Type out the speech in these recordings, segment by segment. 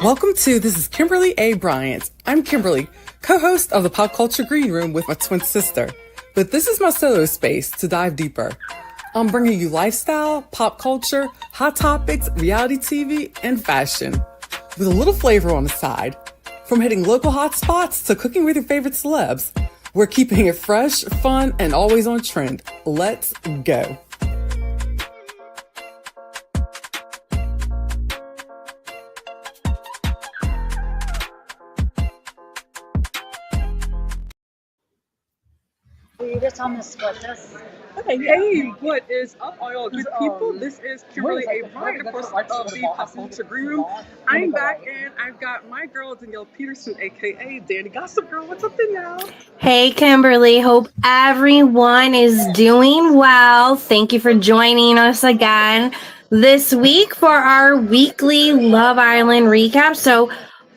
Welcome to This is Kimberly A. Bryant. I'm Kimberly, co-host of the Pop Culture Green Room with my twin sister. But this is my solo space to dive deeper. I'm bringing you lifestyle, pop culture, hot topics, reality TV, and fashion. With a little flavor on the side. From hitting local hot spots to cooking with your favorite celebs. We're keeping it fresh, fun, and always on trend. Let's go. You just on the split this. Hey, what is up, all y'all good people? This is Kimberly A. Bryant, of course, of the Pop Culture Green Room. I'm back, and I've got my girl, Danielle Peterson, a.k.a. Danny Gossip Girl. What's up, Danielle? Hey, Kimberly. Hope everyone is doing well. Thank you for joining us again this week for our weekly Love Island recap. So,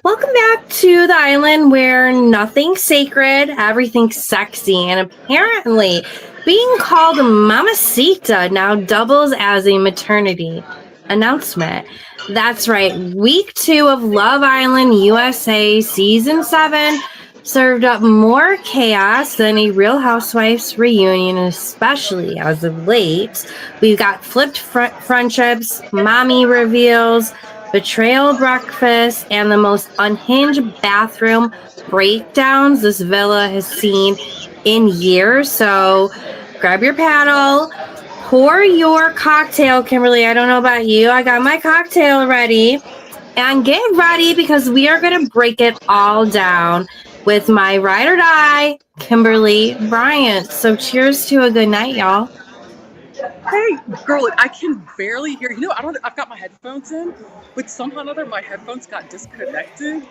welcome back to the island where nothing's sacred, everything's sexy, and apparently being called Mamacita now doubles as a maternity announcement. That's right. Week 2 of Love Island USA Season 7 served up more chaos than a Real Housewives reunion, especially as of late. We've got flipped friendships, mommy reveals, betrayal breakfast, and the most unhinged bathroom breakdowns this villa has seen in years. So grab your paddle, pour your cocktail, Kimberly. I don't know about you. I got my cocktail ready. And get ready because we are going to break it all down with my ride or die, Kimberly Bryant. So cheers to a good night, y'all. Hey, girl, I can barely hear you. I've got my headphones in, but somehow or another my headphones got disconnected.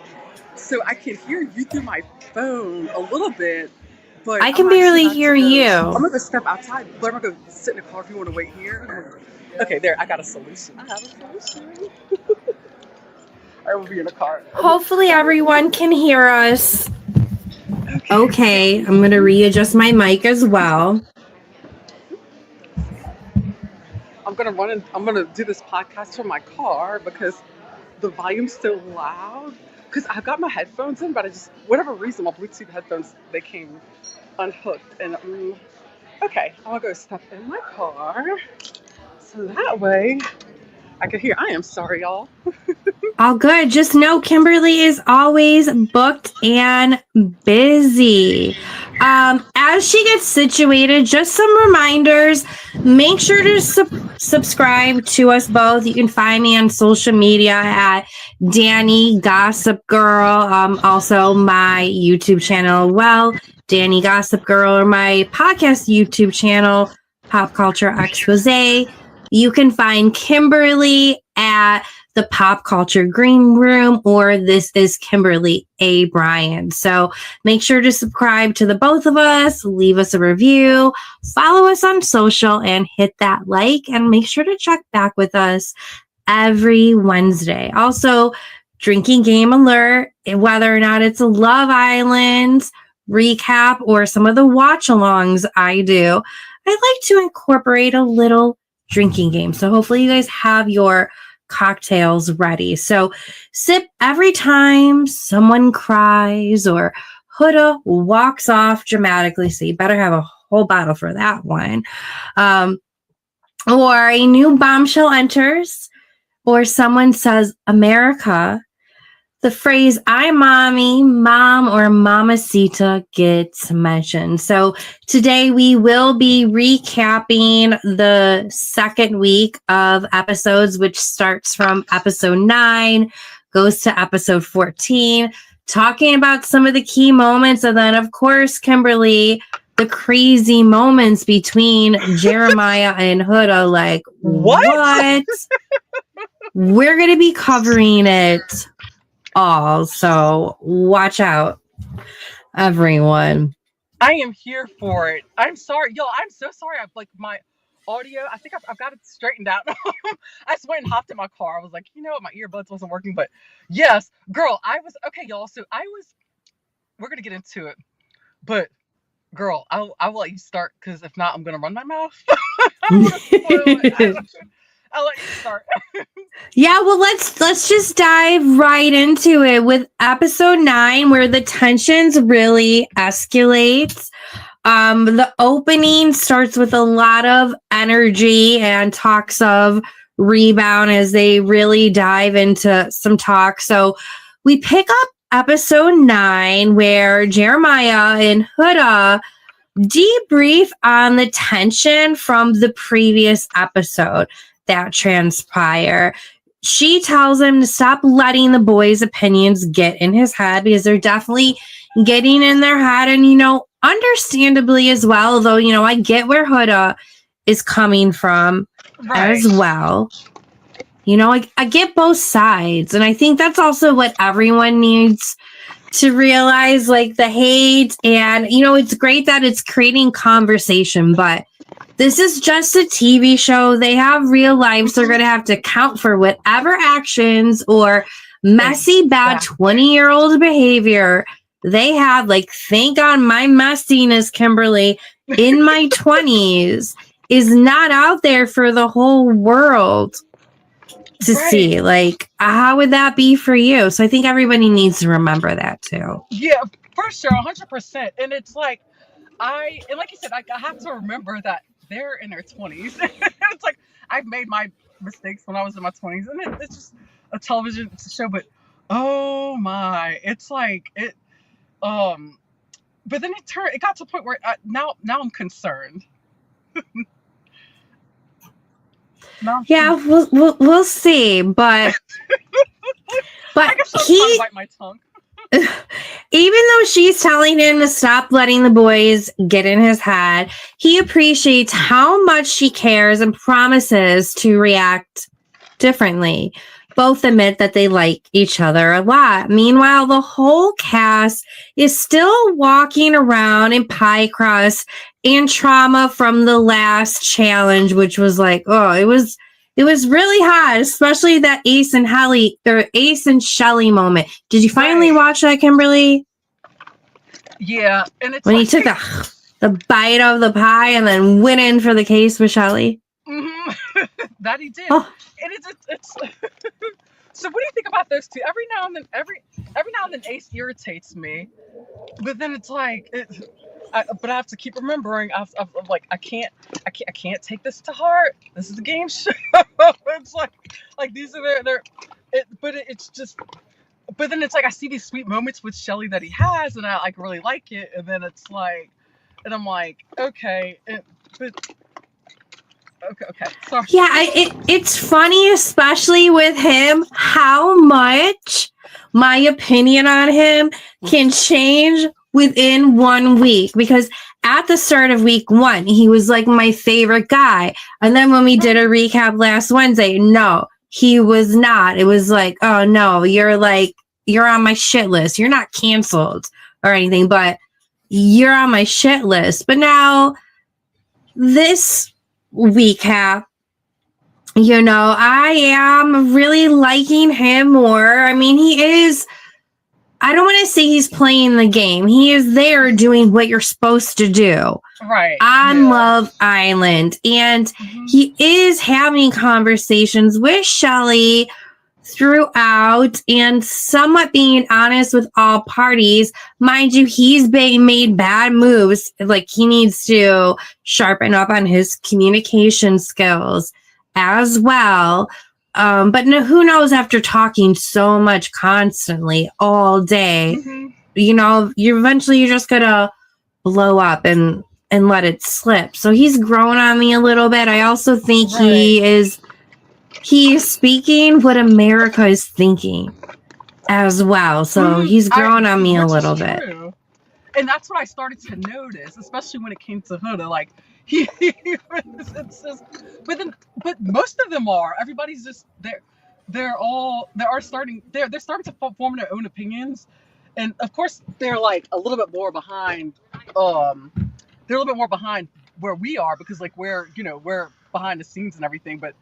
So I can hear you through my phone a little bit, but I can barely hear you. I'm going to step outside, but I'm going to go sit in the car if you want to wait here. Okay, there, I got a solution. I have a solution. I will be in the car. Hopefully everyone can hear us. Okay, I'm going to readjust my mic as well. I'm gonna do this podcast from my car because the volume's so loud. Because I've got my headphones in, but whatever reason, my Bluetooth headphones, they came unhooked. And okay, I'm gonna go step in my car so that way I can hear. I am sorry, y'all. All good. Just know Kimberly is always booked and busy. As she gets situated, just some reminders. Make sure to subscribe to us both. You can find me on social media at Danny Gossip Girl. Also, my YouTube channel, Danny Gossip Girl, or my podcast YouTube channel, Pop Culture Expose. You can find Kimberly at the Pop Culture Green Room, or This is Kimberly A. Bryant. So make sure to subscribe to the both of us, leave us a review, follow us on social, and hit that like, and make sure to check back with us every Wednesday. Also, drinking game alert, whether or not it's a Love Island recap or some of the watch-alongs I do, I like to incorporate a little drinking game. So hopefully you guys have your cocktails ready. So sip every time someone cries or Huda walks off dramatically. So you better have a whole bottle for that one. Or a new bombshell enters, or someone says America. The phrase "I'm mommy," "mom," or "mamacita" gets mentioned. So today we will be recapping the second week of episodes, which starts from episode 9, goes to episode 14, talking about some of the key moments. And then, of course, Kimberly, the crazy moments between Jeremiah and Huda. Like, what? We're going to be covering it all, so watch out, everyone. I am here for it. I'm sorry, yo. I'm so sorry. I've my audio. I think I've got it straightened out. I just went and hopped in my car. I was like, you know what, my earbuds wasn't working, but yes, girl. I was okay, y'all. So we're gonna get into it, but girl, I'll let you start because if not, I'm gonna run my mouth. I'm gonna spoil it. I'll let you start. Yeah, well, let's just dive right into it with episode 9, where the tensions really escalate. The opening starts with a lot of energy and talks of rebound as they really dive into some talk. So we pick up episode 9, where Jeremiah and Huda debrief on the tension from the previous episode that transpire. She tells him to stop letting the boys' opinions get in his head, because they're definitely getting in their head. And, understandably as well, though, I get where Huda is coming from as well. I get both sides. And I think that's also what everyone needs to realize, like the hate. And, it's great that it's creating conversation, but this is just a TV show. They have real lives. They're going to have to account for whatever actions or messy, bad 20-year-old behavior they have. Like, thank God my messiness, Kimberly, in my 20s is not out there for the whole world to see. Like, how would that be for you? So I think everybody needs to remember that too. Yeah, for sure, 100%. And it's like, like you said, I have to remember that they're in their 20s. It's like, I've made my mistakes when I was in my 20s, and it's just a television show. But oh my, it's like it. But then it got to a point where now I'm concerned. We'll see, but I guess I'm trying to bite my tongue. Even though she's telling him to stop letting the boys get in his head, he appreciates how much she cares and promises to react differently. Both admit that they like each other a lot. Meanwhile, the whole cast is still walking around in pie crust and trauma from the last challenge, which was like, it was really hot, especially that Ace and Shelly moment. Did you finally watch that, Kimberly? Yeah, and it's when he took the bite of the pie and then went in for the case with Shelly. Mm-hmm. That he did. Oh. And it's so what do you think about those two? Every now and then Ace irritates me, but then it's like but I have to keep remembering. I'm like, I can't take this to heart. This is a game show. It's like these are but then it's like I see these sweet moments with Shelly that he has, and I really like it. And then it's like, and I'm like, okay, but. Okay. Sorry. Yeah, it's funny, especially with him, how much my opinion on him can change within 1 week. Because at the start of week 1, he was like my favorite guy. And then when we did a recap last Wednesday, no, he was not. It was like, oh no, you're on my shit list. You're not canceled or anything, but you're on my shit list. But now this recap, I am really liking him more. I mean, he is, I don't want to say he's playing the game. He is there doing what you're supposed to do on Love Island. And he is having conversations with Shelly throughout and somewhat being honest with all parties. Mind you, he's made bad moves. Like, he needs to sharpen up on his communication skills as well. But who knows, after talking so much constantly all day, you're just gonna blow up and let it slip. So he's grown on me a little bit. I also think he is speaking what America is thinking as well. So he's grown on me a little bit. And that's what I started to notice, especially when it came to Huda. Like, but most of them are. Everybody's just they're starting to form their own opinions, and of course they're like a little bit more behind. They're a little bit more behind where we are, because like we're behind the scenes and everything, but.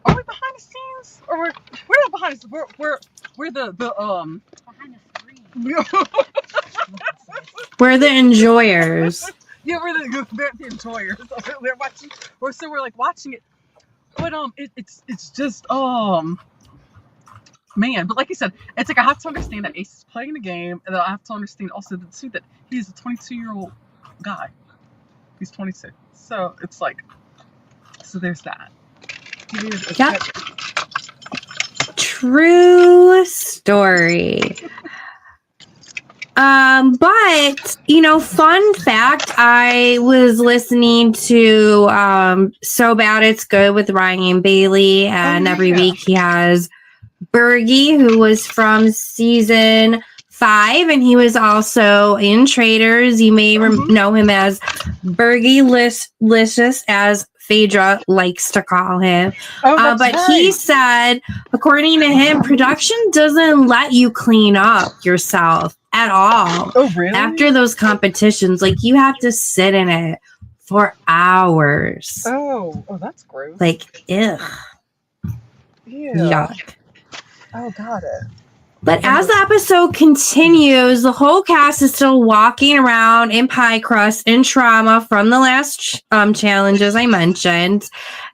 Are we behind the scenes, or we're not behind the scenes? We're the behind the screen. We're the enjoyers. Yeah, we're the enjoyers. They're watching, we're like watching it. But it's just man. But like you said, it's like I have to understand that Ace is playing the game, and then I have to understand also that he's a 22-year-old guy. He's 22, so it's like, so there's that. Yep. True story. But fun fact, I was listening to So Bad It's Good with Ryan Bailey, and every week he has Bergie, who was from season 5, and he was also in Traders. You may know him as Bergie Licious, as Phaedra likes to call him. But right. He said, according to him, production doesn't let you clean up yourself at all. Oh, really? After those competitions, like, you have to sit in it for hours. Oh, that's gross. Like, ugh. Yeah. Yuck. Oh, got it. But as the episode continues, the whole cast is still walking around in pie crust and trauma from the last challenges I mentioned.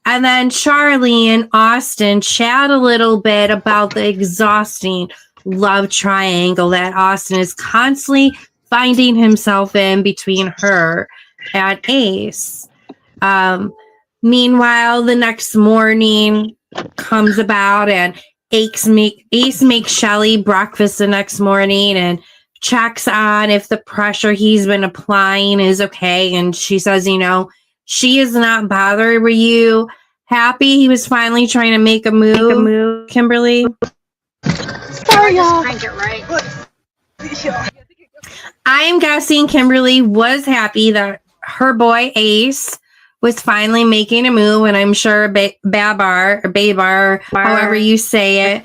And then Charlie and Austin chat a little bit about the exhausting love triangle that Austin is constantly finding himself in between her and Ace. Meanwhile, the next morning comes about, and Ace makes Shelly breakfast the next morning and checks on if the pressure he's been applying is okay. And she says, she is not bothered. Were you happy he was finally trying to make a move, Kimberly? Sorry, y'all. Crank it right. I'm guessing Kimberly was happy that her boy Ace was finally making a move, and I'm sure Babar, however you say it,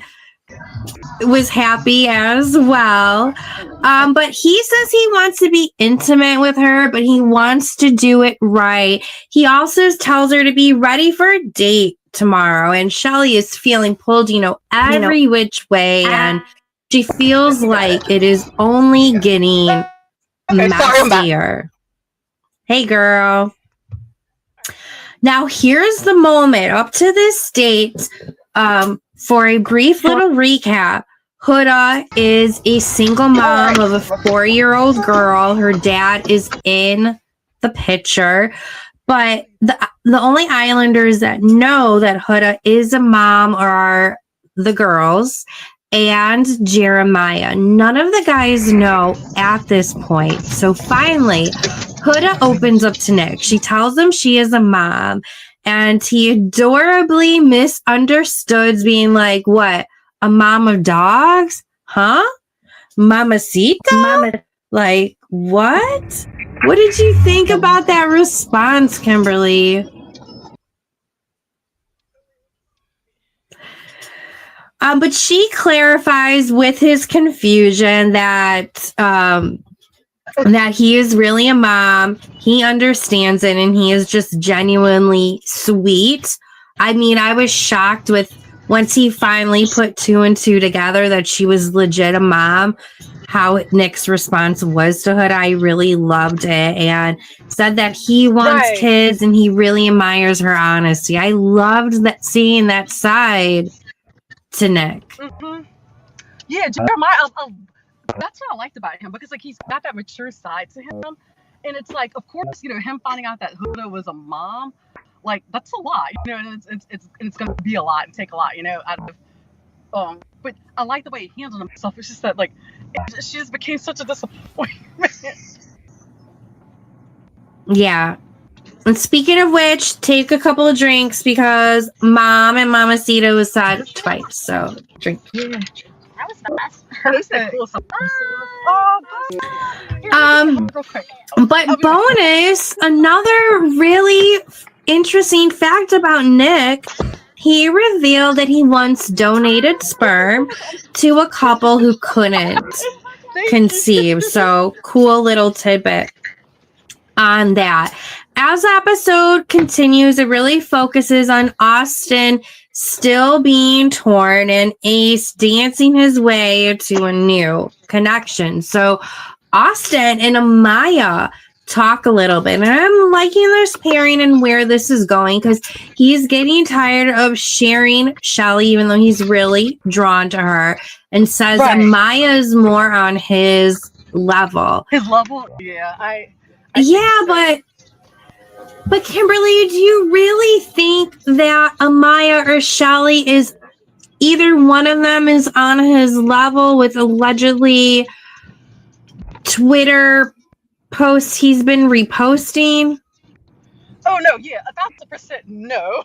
was happy as well. But he says he wants to be intimate with her, but he wants to do it right. He also tells her to be ready for a date tomorrow, and Shelly is feeling pulled, every which way, and she feels like it is only getting messier. Hey, girl. Now, here's the moment up to this date. For a brief little recap, Huda is a single mom of a 4-year-old girl. Her dad is in the picture. But the only Islanders that know that Huda is a mom are the girls and Jeremiah. None of the guys know at this point. So finally, Huda opens up to Nick. She tells him she is a mom, and he adorably misunderstood, being like, what, a mom of dogs? Huh? Mamacita? Like, what? What did you think about that response, Kimberly? But she clarifies with his confusion that he is really a mom. He understands it, and he is just genuinely sweet. I mean, I was shocked once he finally put 2 and 2 together that she was legit a mom, how Nick's response was to Hood. I really loved it, and said that he wants kids and he really admires her honesty. I loved seeing that side to Nick. Mm-hmm. Yeah, Jeremiah, that's what I liked about him, because he's got that mature side to him, and it's like, of course, him finding out that Huda was a mom, that's a lot, and it's going to be a lot and take a lot, out of but I like the way he handled himself. It's just that she just became such a disappointment. Yeah. And speaking of which, take a couple of drinks, because Mom and Mamacita was sad twice. So drink. Yeah. That was fast. But bonus, another really interesting fact about Nick, he revealed that he once donated sperm to a couple who couldn't conceive. So cool little tidbit on that. As the episode continues, it really focuses on Austin still being torn and Ace dancing his way to a new connection. So Austin and Amaya talk a little bit. And I'm liking this pairing and where this is going because he's getting tired of sharing Shelly, even though he's really drawn to her, and says that Maya's more on his level. His level? Yeah. But Kimberly, do you really think that Amaya or Shelly is either one of them is on his level with allegedly Twitter posts he's been reposting? Oh no, yeah, 1,000% no.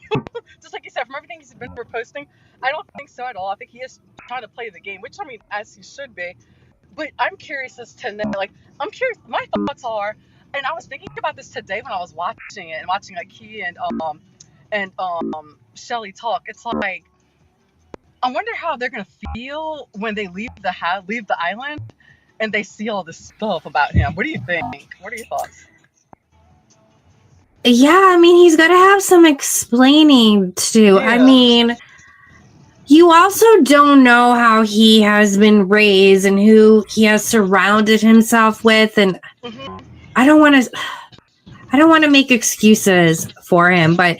Just like you said, from everything he's been reposting, I don't think so at all. I think he is trying to play the game, which I mean, as he should be. But I'm curious as to know, like, I'm curious. My thoughts are, and I was thinking about this today when I was watching it and watching like he and Shelly talk. It's like, I wonder how they're gonna feel when they leave the island and they see all this stuff about him. What do you think? What are your thoughts? Yeah, I mean, he's got to have some explaining to do. Yeah. I mean, you also don't know how he has been raised and who he has surrounded himself with, and I don't want to make excuses for him, but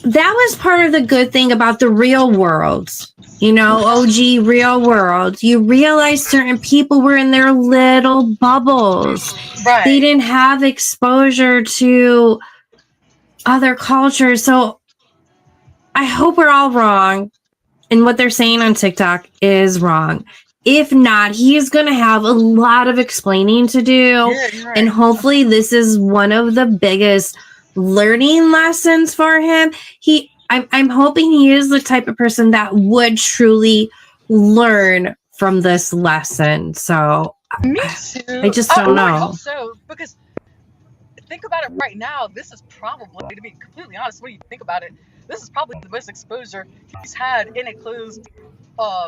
that was part of the good thing about the real world. You know, OG real world. You realize certain people were in their little bubbles. Right. They didn't have exposure to other cultures. So I hope we're all wrong. And what they're saying on TikTok is wrong. If not, he's going to have a lot of explaining to do. Yeah, you're right. And hopefully this is one of the biggest learning lessons for him. I'm hoping he is the type of person that would truly learn from this lesson. So me too. I just don't know. I hope so, because think about it right now. This is probably, to be completely honest, what do you think about it? This is probably the most exposure he's had in a closed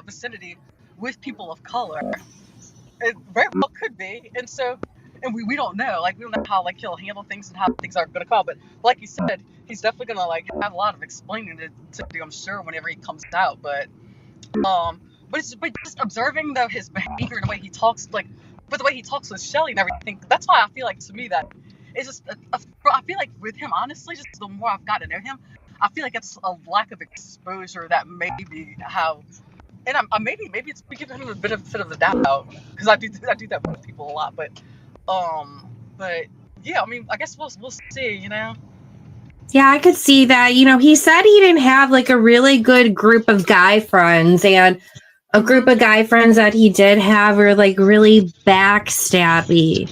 vicinity with people of color. It very well could be, and we don't know. Like, we don't know how like he'll handle things and how things are going to come out. But like you said, he's definitely going to like have a lot of explaining to do, I'm sure, whenever he comes out. But just observing though his behavior, the way he talks, like, but the way he talks with Shelly and everything. That's why I feel like, to me, that it's just I feel like with him, honestly, just the more I've got to know him, I feel like it's a lack of exposure that maybe how. And maybe it's giving him a benefit of the doubt, because I do that with people a lot, but yeah, I mean, I guess we'll see, you know. Yeah, I could see that. You know, he said he didn't have like a really good group of guy friends, and a group of guy friends that he did have were like really backstabby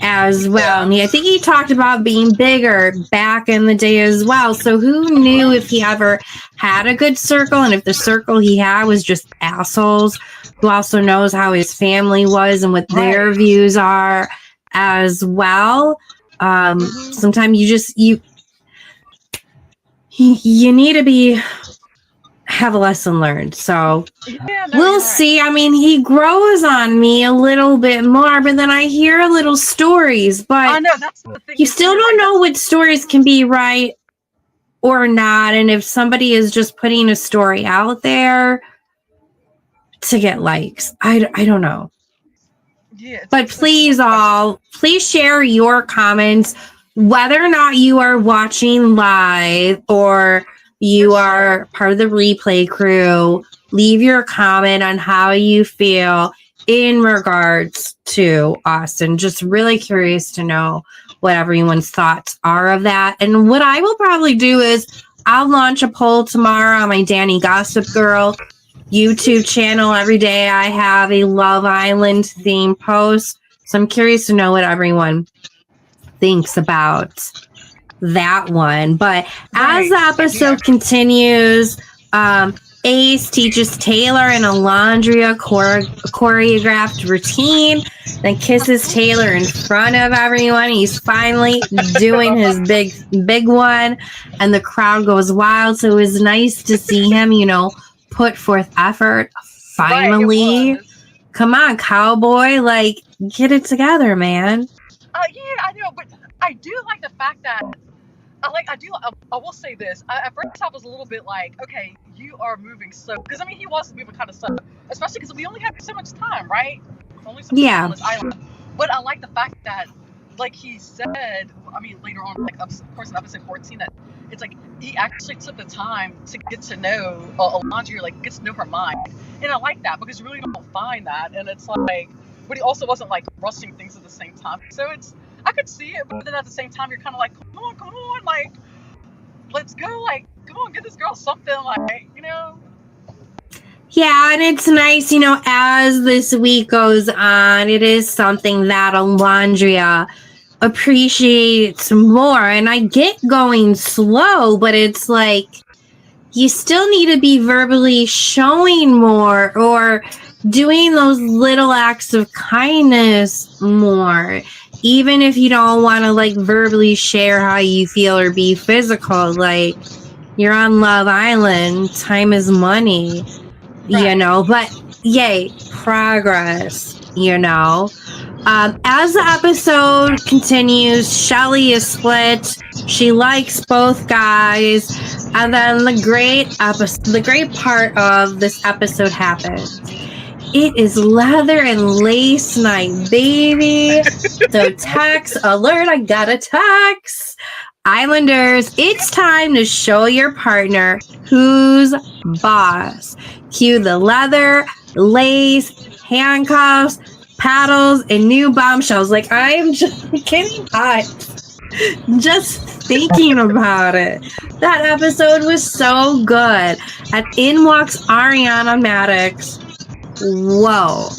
as well. And I think he talked about being bigger back in the day as well. So who knew if he ever had a good circle, and if the circle he had was just assholes who also knows how his family was and what their views are as well. Sometimes you need to have a lesson learned. So we'll see. I mean, he grows on me a little bit more, but then I hear little stories, but I know that's the thing. You still don't know what stories can be right or not. And if somebody is just putting a story out there to get likes, I don't know. Yeah, but please share your comments, whether or not you are watching live or you are part of the replay crew. Leave your comment on how you feel in regards to Austin. Just really curious to know what everyone's thoughts are of that. And what I will probably do is I'll launch a poll tomorrow on my Danny Gossip Girl YouTube channel. Every day I have a Love Island theme post. So I'm curious to know what everyone thinks about that one. But as the episode continues, Ace teaches Taylor an Alondria choreographed routine, then kisses Taylor in front of everyone. He's finally doing his big one, and the crowd goes wild. So it was nice to see him, put forth effort. Finally. Come on, cowboy. Like, get it together, man. Yeah, I know, but I do like the fact that I will say this. At first, I was a little bit like, okay, you are moving slow. Because, I mean, he was moving kind of slow. Especially because we only have so much time, right? Only so much time on this island. But I like the fact that, like he said, I mean, later on, like, of course, in episode 14, that it's like he actually took the time to get to know Alondra, like, gets to know her mind. And I like that because you really don't find that. And it's like, but he also wasn't like rushing things at the same time. So I could see it, but then at the same time, you're kind of like, come on, like, let's go, like, come on, get this girl something, like, you know. Yeah, and it's nice, you know, as this week goes on, it is something that Alondra appreciates more. And I get going slow, but it's like, you still need to be verbally showing more or doing those little acts of kindness more. Even if you don't want to, like, verbally share how you feel or be physical, like, you're on Love Island, time is money. Right. You know, but yay, progress, you know. As the episode continues, Shelly is split. She likes both guys. And then the great part of this episode happens. It is leather and lace night, baby. So text alert, I got a text. Islanders, it's time to show your partner who's boss. Cue the leather, lace, handcuffs, paddles, and new bombshells. Like, I'm just getting hot just thinking about it. That episode was so good. And in walks Ariana Madix. Whoa.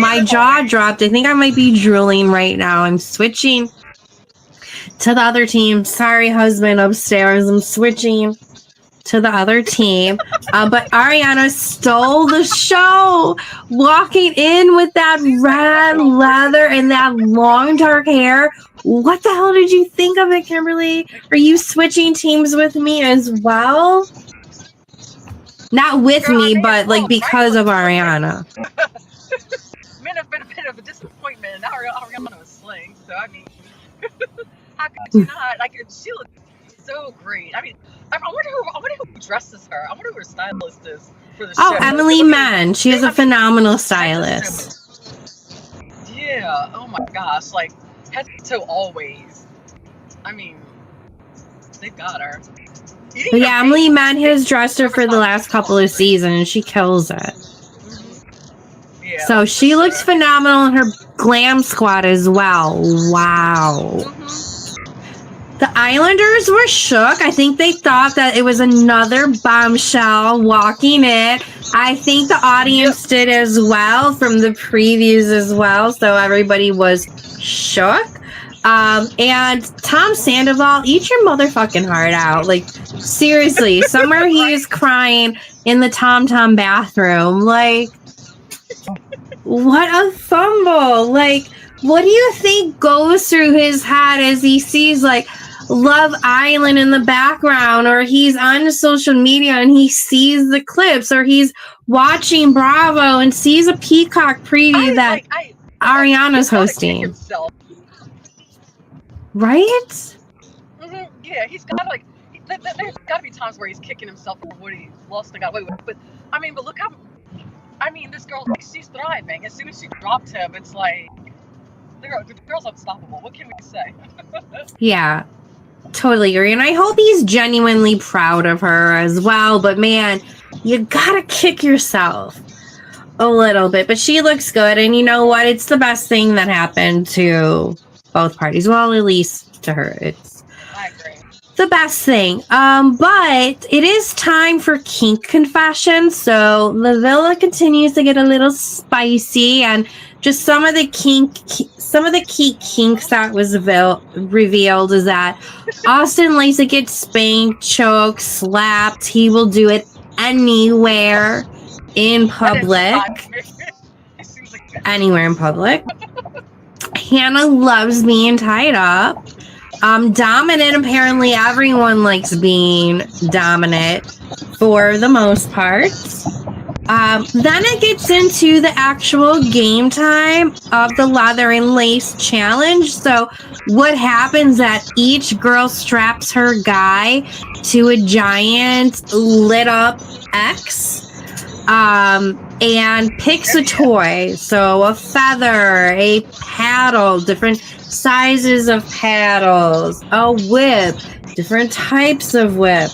My jaw dropped. I think I might be drooling right now. I'm switching to the other team. Sorry, husband upstairs. I'm switching to the other team. But Ariana stole the show, walking in with that red leather and that long dark hair. What the hell did you think of it, Kimberly? Are you switching teams with me as well? Not with me, but like because of Ariana. May have been a bit of a disappointment. Now Ariana was slaying, so I mean, how could you not? Like, she looked so great. I mean, I wonder who dresses her. I wonder who her stylist is for the show. Oh, Emily Mann. She is a phenomenal stylist. Yeah. Oh my gosh. Like, head to toe always. I mean, they got her. But yeah, Emily Mann has dressed her for the last couple of seasons. She kills it. Mm-hmm. Yeah, so she looks phenomenal in her glam squad as well. Wow. Mm-hmm. The Islanders were shook. I think they thought that it was another bombshell walking in. I think the audience did as well from the previews as well. So everybody was shook. And Tom Sandoval, eat your motherfucking heart out. Like, seriously, somewhere he is crying in the Tom bathroom. Like, what a fumble. Like, what do you think goes through his head as he sees, like, Love Island in the background, or he's on social media and he sees the clips, or he's watching Bravo and sees a Peacock preview that Ariana's hosting? Right? Mm-hmm. Yeah, he's got like, there's got to be times where he's kicking himself for what he lost and got away with. But I mean, look how, this girl, like, she's thriving. As soon as she dropped him, it's like, the girl's unstoppable. What can we say? Yeah, totally agree. And I hope he's genuinely proud of her as well. But man, you gotta kick yourself a little bit. But she looks good. And you know what? It's the best thing that happened to both parties. Well, at least to her, it's the best thing. But it is time for kink confessions. So the villa continues to get a little spicy, and just some of the key kinks that was revealed is that Austin likes to get spanked, choked, slapped. He will do it anywhere in public. Anywhere in public. Hannah loves being tied up. Dominant, apparently everyone likes being dominant for the most part. Then it gets into the actual game time of the leather and lace challenge. So what happens that each girl straps her guy to a giant lit up X. and picks a toy. So a feather, a paddle, different sizes of paddles, a whip, different types of whip.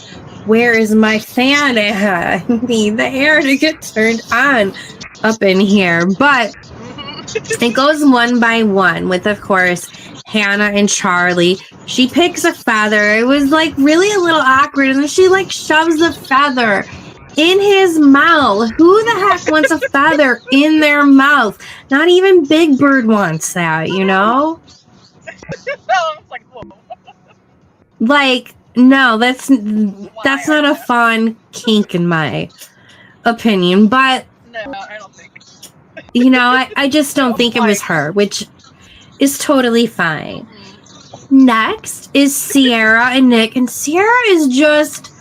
Where is my fan at? I need the air to get turned on up in here. But it goes one by one with, of course, Hannah and Charlie. She picks a feather. It was like really a little awkward. And then she like shoves the feather in his mouth. Who the heck wants a feather in their mouth? Not even Big Bird wants that, you know? Like, no, that's not a fun kink in my opinion. But no, I don't think. You know, I just don't think it was her, which is totally fine. Next is Sierra and Nick, and Sierra is just,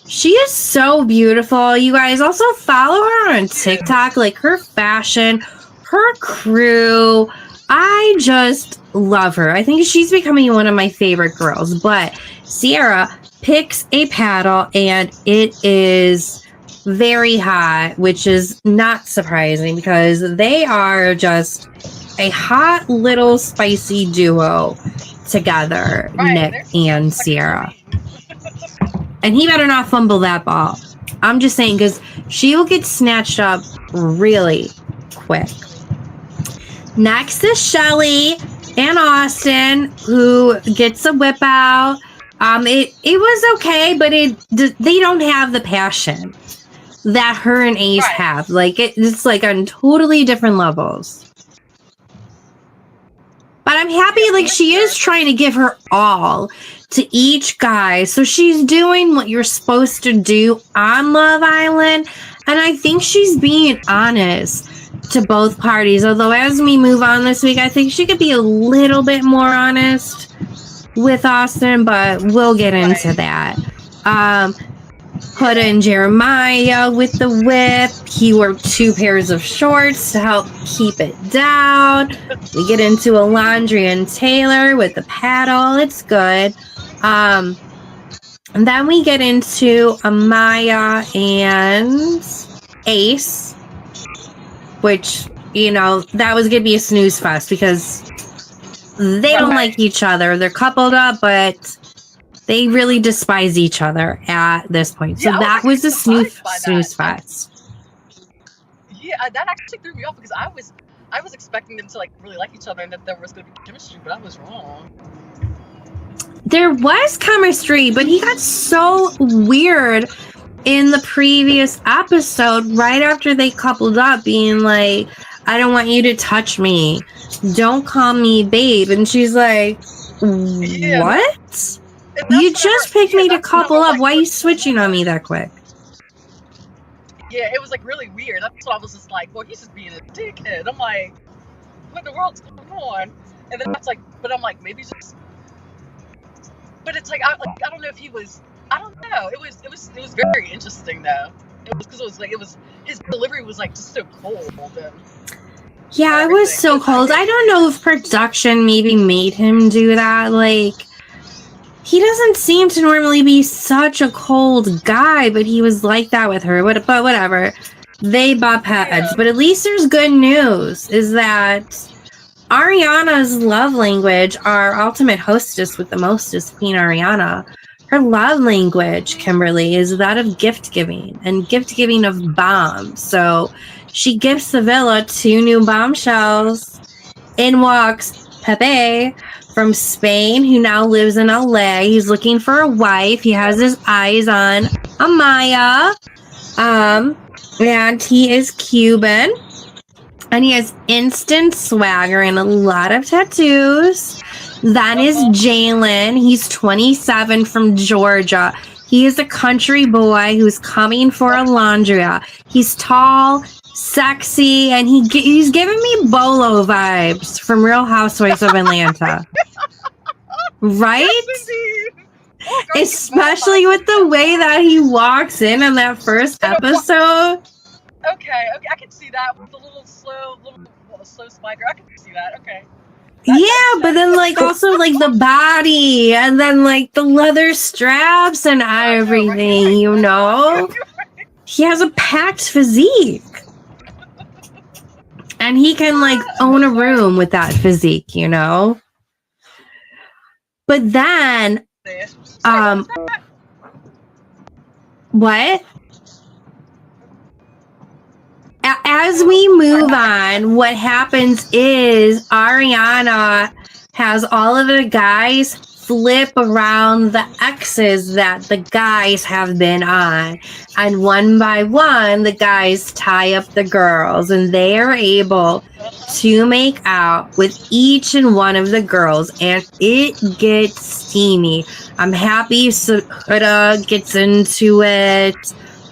she is so beautiful. You guys also follow her on TikTok, like her fashion, her crew. I just love her. I think she's becoming one of my favorite girls. But Sierra picks a paddle, and it is very hot, which is not surprising because they are just a hot little spicy duo together, right, Nick and Sierra. And he better not fumble that ball. I'm just saying, because she will get snatched up really quick. Next is Shelly and Austin, who gets a whip out. It was okay, but they don't have the passion that her and Ace have. Like it's like on totally different levels. But I'm happy, like she is trying to give her all to each guy. So she's doing what you're supposed to do on Love Island. And I think she's being honest to both parties. Although as we move on this week, I think she could be a little bit more honest with Austin, but we'll get into that. Huda and Jeremiah with the whip. He wore 2 pairs of shorts to help keep it down. We get into Alondra and Taylor with the paddle. It's good. And then we get into Amaya and Ace, which, you know, that was going to be a snooze fest because they don't like each other. They're coupled up, but they really despise each other at this point. So that was a snooze fest. Yeah, that actually threw me off because I was expecting them to like really like each other and that there was going to be chemistry, but I was wrong. There was chemistry, but he got so weird in the previous episode right after they coupled up, being like, I don't want you to touch me. Don't call me babe. And she's like, what? You just picked me to couple up. Why are you switching on me that quick? Yeah, it was like really weird. That's what I was just like, well, he's just being a dickhead. I'm like, what in the world's going on? And then it's like, but I'm like, maybe just. But it's like I don't know if he was. I don't know. It was very interesting though. It was because it was his delivery was like just so cold. And yeah, it was so cold. I don't know if production maybe made him do that. Like, he doesn't seem to normally be such a cold guy, but he was like that with her. But whatever. They butt heads. Yeah. But at least there's good news, is that Ariana's love language, our ultimate hostess with the mostest, Queen Ariana, her love language, Kimberly, is that of gift giving and gift giving of bombs. So she gifts the villa 2 new bombshells. In walks Pepe from Spain, who now lives in LA. He's looking for a wife. He has his eyes on Amaya. And he is Cuban. And he has instant swagger and a lot of tattoos. That is Jalen. He's 27 from Georgia. He is a country boy who's coming for Alondra. He's tall, sexy, and he's giving me Bolo vibes from Real Housewives of Atlanta. Right? Oh, girl, especially with the way that he walks in on that first episode. Okay, I can see that with the little slow spiker. I can see that. Okay. Yeah, but then like also like the body and then like the leather straps and everything, you know? he has a packed physique. And he can like own a room with that physique, you know? But then, what? As we move on, what happens is Ariana has all of the guys flip around the exes that the guys have been on. And one by one, the guys tie up the girls and they are able to make out with each and one of the girls. And it gets steamy. I'm happy Huda gets into it.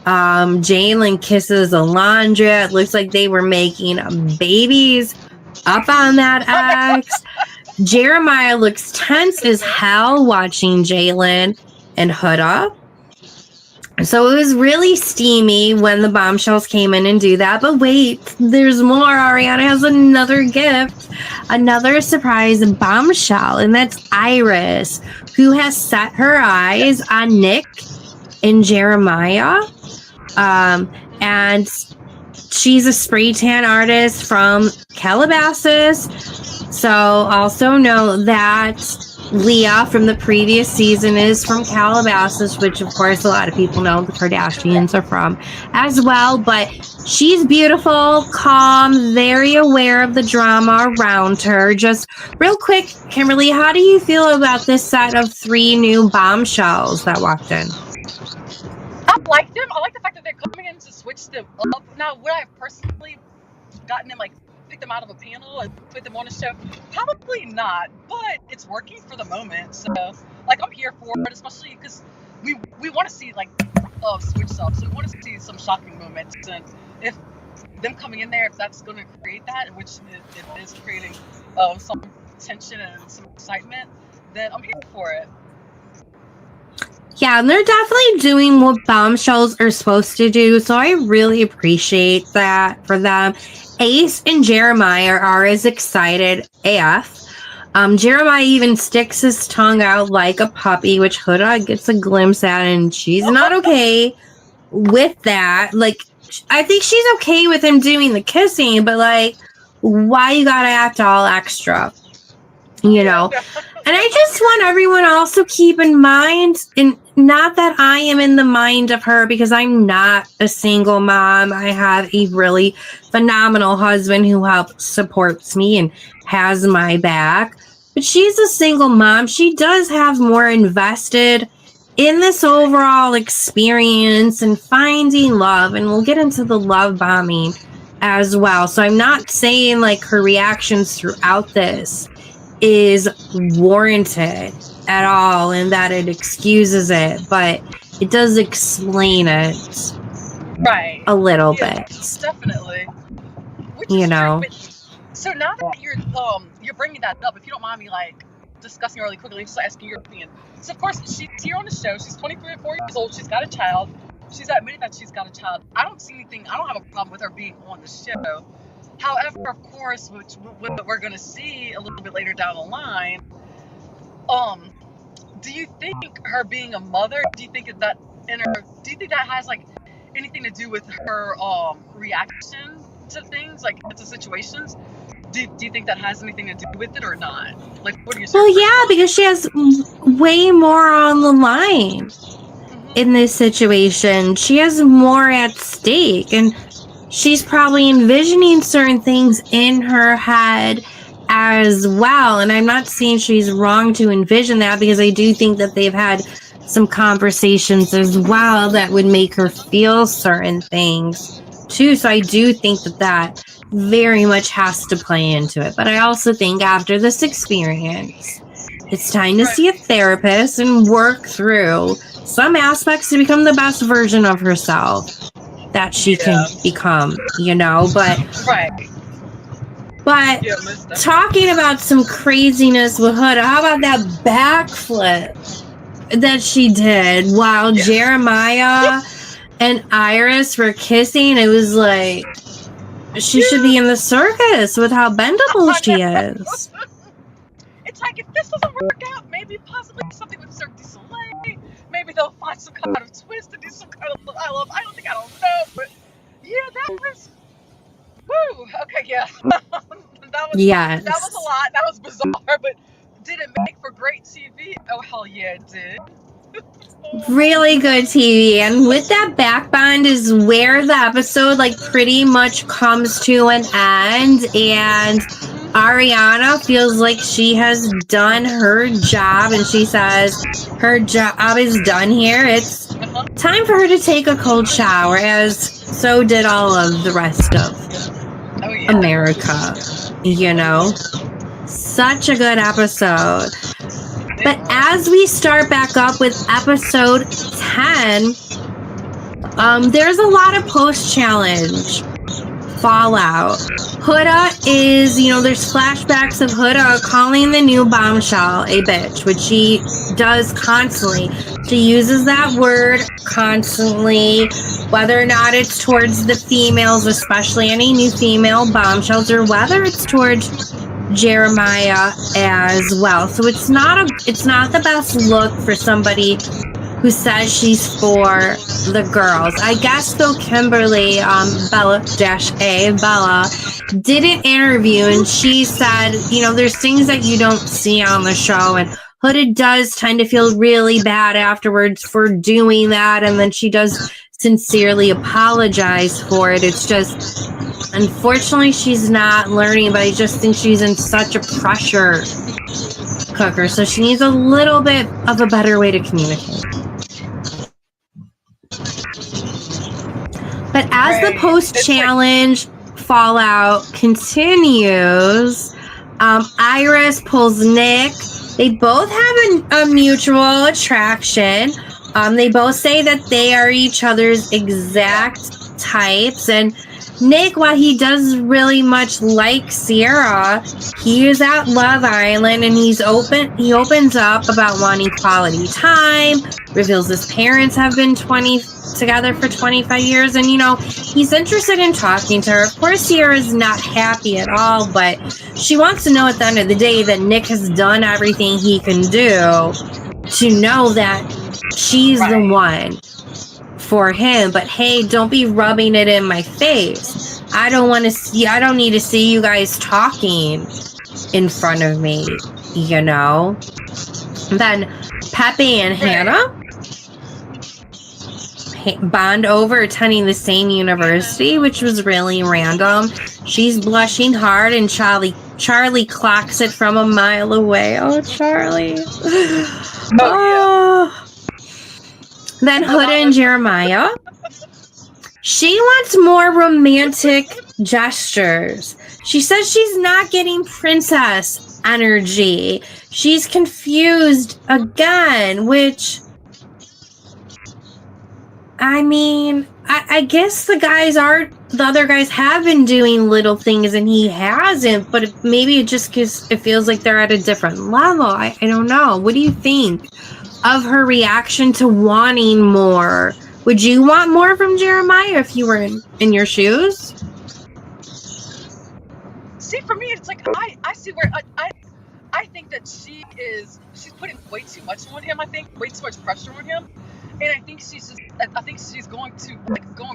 Jalen kisses Alondra. It looks like they were making babies up on that ex. Jeremiah looks tense as hell watching Jalen and Huda. So it was really steamy when the Bombshells came in and do that. But wait, there's more. Ariana has another gift, another surprise bombshell, and that's Iris, who has set her eyes on Nick and Jeremiah. And she's a spray tan artist from Calabasas. So also know that Leah from the previous season is from Calabasas, which of course a lot of people know the Kardashians are from as well. But she's beautiful, calm, very aware of the drama around her. Just real quick, Kimberly, how do you feel about this set of 3 new bombshells that walked in? I like them. I like the fact that they're coming in to switch them up. Now, would I have personally gotten them, like, pick them out of a panel and put them on a show? Probably not, but it's working for the moment. So, like, I'm here for it, especially because we want to see, like, switch ups. So we want to see some shocking moments. And if them coming in there, if that's going to create that, which it is creating some tension and some excitement, then I'm here for it. Yeah, and they're definitely doing what bombshells are supposed to do, so I really appreciate that for them. Ace and Jeremiah are as excited AF. Jeremiah even sticks his tongue out like a puppy, which Huda gets a glimpse at, and she's not okay with that. Like, I think she's okay with him doing the kissing, but, like, why you gotta act all extra? You know? And I just want everyone also keep in mind, and not that I am in the mind of her because I'm not a single mom. I have a really phenomenal husband who helps supports me and has my back. But she's a single mom. She does have more invested in this overall experience and finding love. And we'll get into the love bombing as well. So I'm not saying like her reactions throughout this is warranted at all and that it excuses it, but it does explain it right a little bit. Definitely. Which you is know. true, so now that you're bringing that up, if you don't mind me like discussing really quickly, just asking your opinion. So of course she's here on the show. She's 23 or 4 years old. She's got a child. She's admitted that she's got a child. I don't have a problem with her being on the show. However, of course, which we're going to see a little bit later down the line, do you think her being a mother, do you think that has like anything to do with her reaction to things, like to situations? Do you think that has anything to do with it or not? Like, what are your Well, yeah, because she has way more on the line in this situation. She has more at stake, and she's probably envisioning certain things in her head as well. And I'm not saying she's wrong to envision that, because I do think that they've had some conversations as well that would make her feel certain things too. So I do think that very much has to play into it. But I also think after this experience, it's time to see a therapist and work through some aspects to become the best version of herself that she can become, you know. But talking about some craziness with Huda, how about that backflip that she did while Jeremiah and Iris were kissing? It was like she should be in the circus with how bendable she is. It's like, if this doesn't work out, maybe possibly something with Cirque du Soleil, maybe they'll find some kind of twist to do some kind of I don't know, but yeah, that was woo. Okay, yeah, Yes. that was a lot. That was bizarre, but did it make for great TV? Oh hell yeah, it did. Really good TV. And with that back bond is where the episode like pretty much comes to an end, and Ariana feels like she has done her job, and she says her job is done here. It's time for her to take a cold shower, as so did all of the rest of America. You know, such a good episode. But as we start back up with episode 10, there's a lot of post-challenge fallout. Huda is, there's flashbacks of Huda calling the new Bombshell a bitch, which she does constantly. She uses that word constantly, whether or not it's towards the females, especially any new female bombshells, or whether it's towards Jeremiah as well. So it's not the best look for somebody who says she's for the girls. I guess though Kimberly, Bella, did an interview, and she said, there's things that you don't see on the show, and Huda does tend to feel really bad afterwards for doing that, and then she does sincerely apologize for it. It's just, unfortunately, she's not learning, but I just think she's in such a pressure cooker, so she needs a little bit of a better way to communicate. But as the post-challenge fallout continues, Iris pulls Nick. They both have a mutual attraction. They both say that they are each other's exact types, and Nick, while he does really much like Sierra, he is at Love Island, and he opens up about wanting quality time, reveals his parents have been together for 25 years, and he's interested in talking to her. Of course, Sierra's not happy at all, but she wants to know at the end of the day that Nick has done everything he can do to know that she's the one for him. But hey, don't be rubbing it in my face. I don't need to see you guys talking in front of me, Then Pepe and Hannah bond over attending the same university, which was really random. She's blushing hard, and Charlie clocks it from a mile away. Oh, Charlie. Then Huda and Jeremiah. She wants more romantic gestures. She says she's not getting princess energy. She's confused again, which, I guess the other guys have been doing little things and he hasn't, but maybe it just because it feels like they're at a different level. I don't know. What do you think of her reaction to wanting more? Would you want more from Jeremiah if you were in your shoes? See, for me, it's like I see where I think that she's putting way too much on him. I think way too much pressure on him, and I think she's going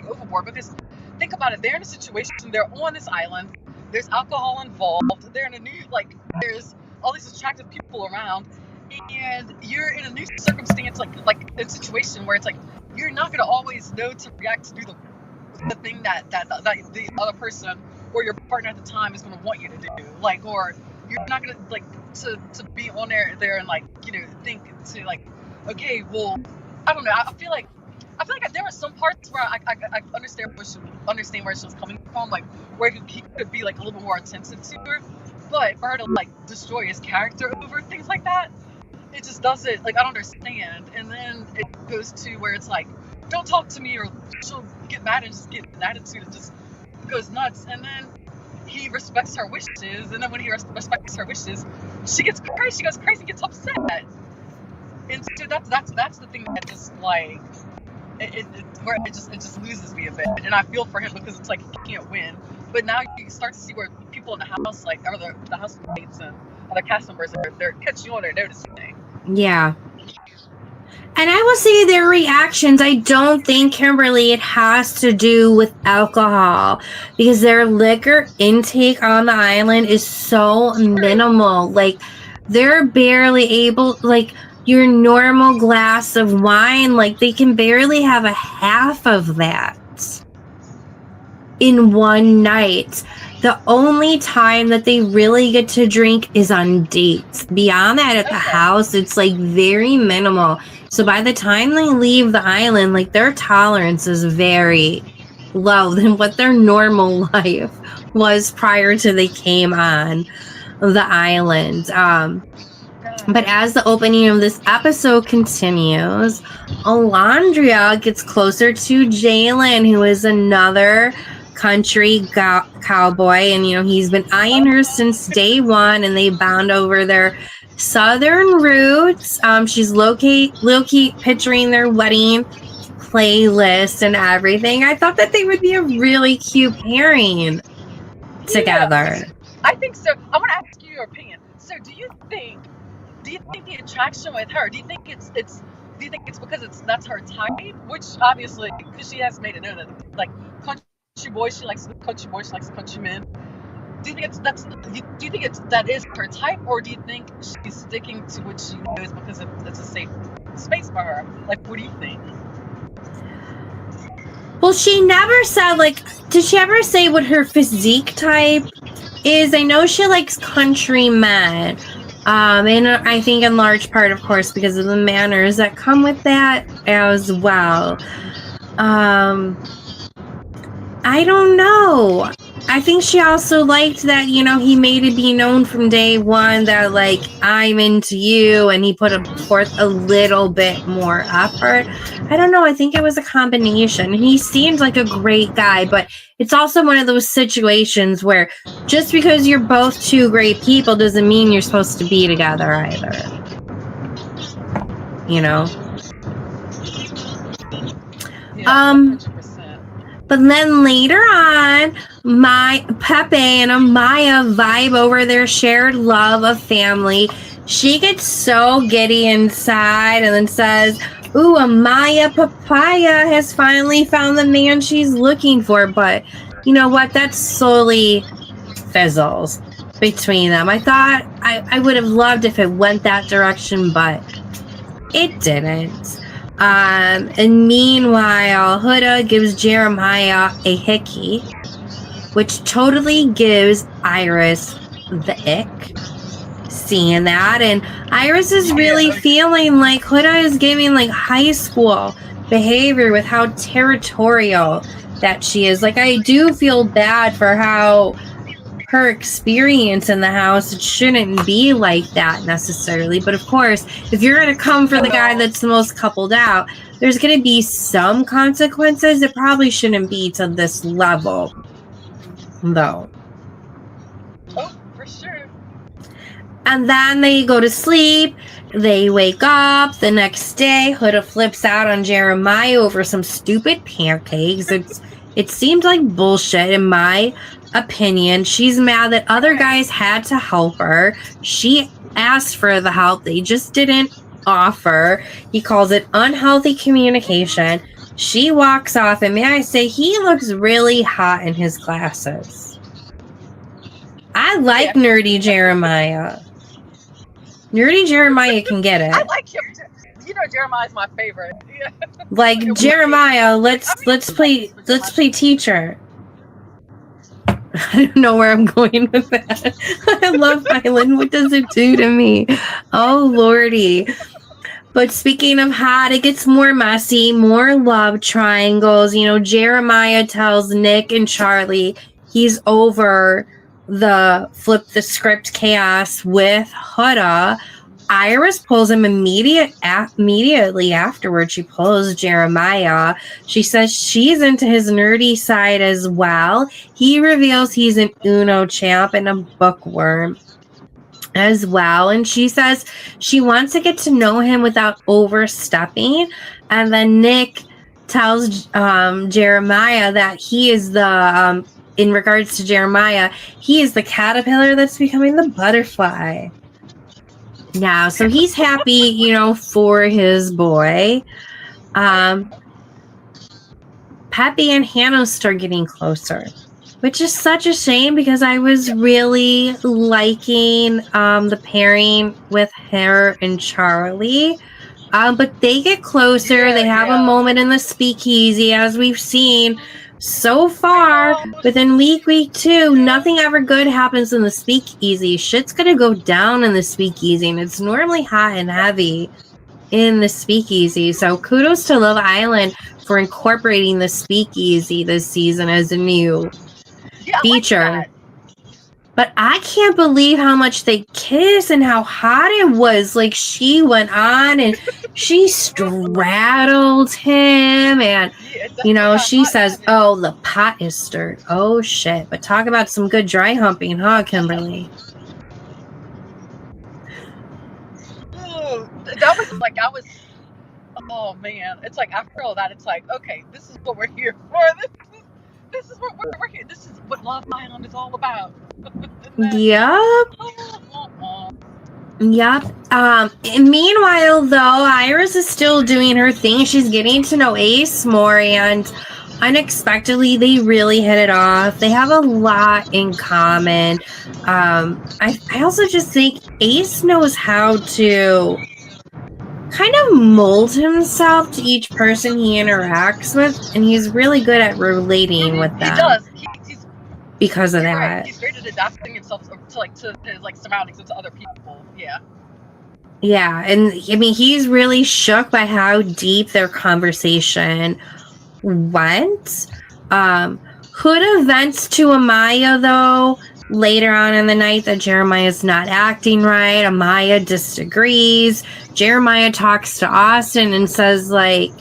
overboard, because think about it. They're in a situation. They're on this island. There's alcohol involved. They're in a new there's all these attractive people around, and you're in a new circumstance, like a situation where it's like you're not gonna always know to react to do the thing that the other person or your partner at the time is gonna want you to do, or you're not gonna to be on there and think to okay, well, I don't know. I feel like there were some parts where I understand where she was coming from, where he could be a little bit more attentive to her, but for her to destroy his character over things like that, it just doesn't, I don't understand. And then it goes to where it's don't talk to me, or she'll get mad and just get an attitude and just goes nuts. And then he respects her wishes, and then when he respects her wishes, she goes crazy, gets upset. And so that's the thing that just where it just loses me a bit. And I feel for him, because it's he can't win. But now you start to see where people in the house, or the housemates and other cast members, they're catching on, they're noticing. Yeah. And I will say their reactions, I don't think, Kimberly, it has to do with alcohol because their liquor intake on the island is so minimal. Like, they're barely able, like, your normal glass of wine, like, they can barely have a half of that in one night. The only time that they really get to drink is on dates. Beyond that, at the house, it's like very minimal. So by the time they leave the island, like their tolerance is very low than what their normal life was prior to they came on the island. But as the opening of this episode continues, Alondria gets closer to Jalen, who is another country cowboy, and he's been eyeing her since day one, and they bond over their southern roots. She's low-key picturing their wedding playlist and everything. I thought that they would be a really cute pairing together. Yeah, I think so. I want to ask you your opinion. So do you think the attraction with her, do you think it's because that's her type, which obviously, because she has made it known that, like, country boys, she likes country boys, she likes country men. Do you think that is her type, or do you think she's sticking to what she knows because it's a safe space for her? Like, what do you think? Well, she never said, like, did she ever say what her physique type is? I know she likes country men. And I think in large part, of course, because of the manners that come with that as well. I don't know. I think she also liked that, he made it be known from day one that, like, I'm into you, and he put forth a little bit more effort. I don't know. I think it was a combination. He seemed like a great guy, but it's also one of those situations where just because you're both two great people doesn't mean you're supposed to be together either. Yeah, 100%. But then later on, my Pepe and Amaya vibe over their shared love of family. She gets so giddy inside and then says, ooh, Amaya Papaya has finally found the man she's looking for. But you know what? That slowly fizzles between them. I thought I would have loved if it went that direction, but it didn't. And meanwhile, Huda gives Jeremiah a hickey, which totally gives Iris the ick. Seeing that, and Iris is really feeling like Huda is giving like high school behavior with how territorial that she is. Like, I do feel bad for how her experience in the house. It shouldn't be like that necessarily, but of course, if you're going to come for the guy that's the most coupled out, there's going to be some consequences. It probably shouldn't be to this level, though. Oh, for sure. And then they go to sleep. They wake up the next day. Huda flips out on Jeremiah over some stupid pancakes. It seemed like bullshit in my opinion. She's mad that other guys had to help her. She asked for the help. They just didn't offer. He calls it unhealthy communication. She walks off, and may I say, he looks really hot in his glasses. I like nerdy Jeremiah. Nerdy Jeremiah can get it. I like him. Jeremiah's my favorite. Yeah. Like, Jeremiah, let's play teacher. I don't know where I'm going with that. I love Island. What does it do to me? Oh, Lordy. But speaking of hot, it gets more messy, more love triangles. Jeremiah tells Nick and Charlie he's over the flip the script chaos with Huda. Iris pulls him immediately afterward. She pulls Jeremiah. She says she's into his nerdy side as well. He reveals he's an Uno champ and a bookworm as well. And she says she wants to get to know him without overstepping. And then Nick tells Jeremiah that he is the, in regards to Jeremiah, he is the caterpillar that's becoming the butterfly. Now, so he's happy, you know, for his boy. Pepe and Hannah start getting closer, which is such a shame because I was really liking the pairing with her and Charlie. But they get closer. They have a moment in the speakeasy, as we've seen so far. Within week 2, nothing ever good happens in the speakeasy. Shit's gonna go down in the speakeasy, and it's normally hot and heavy in the speakeasy. So kudos to Love Island for incorporating the speakeasy this season as a new feature. But I can't believe how much they kiss and how hot it was. Like, she went on and she straddled him, and you know, she says, "Oh, the pot is stirred." Oh shit. But talk about some good dry humping, huh, Kimberly? That was like, oh man, it's like after all that, it's like, okay, this is what we're here for. This is what we're here. This is what Love Island is all about. Yep. And meanwhile, though, Iris is still doing her thing. She's getting to know Ace more, and unexpectedly, they really hit it off. They have a lot in common. I also just think Ace knows how to kind of mold himself to each person he interacts with, and he's really good at relating with them. He does. He's because of that. Right. He's great at adapting himself to his like surroundings and to other people. Yeah. Yeah, and I mean, he's really shook by how deep their conversation went. Huda vents to Amaya, though, later on in the night that Jeremiah's not acting right. Amaya disagrees. Jeremiah talks to Austin and says, like,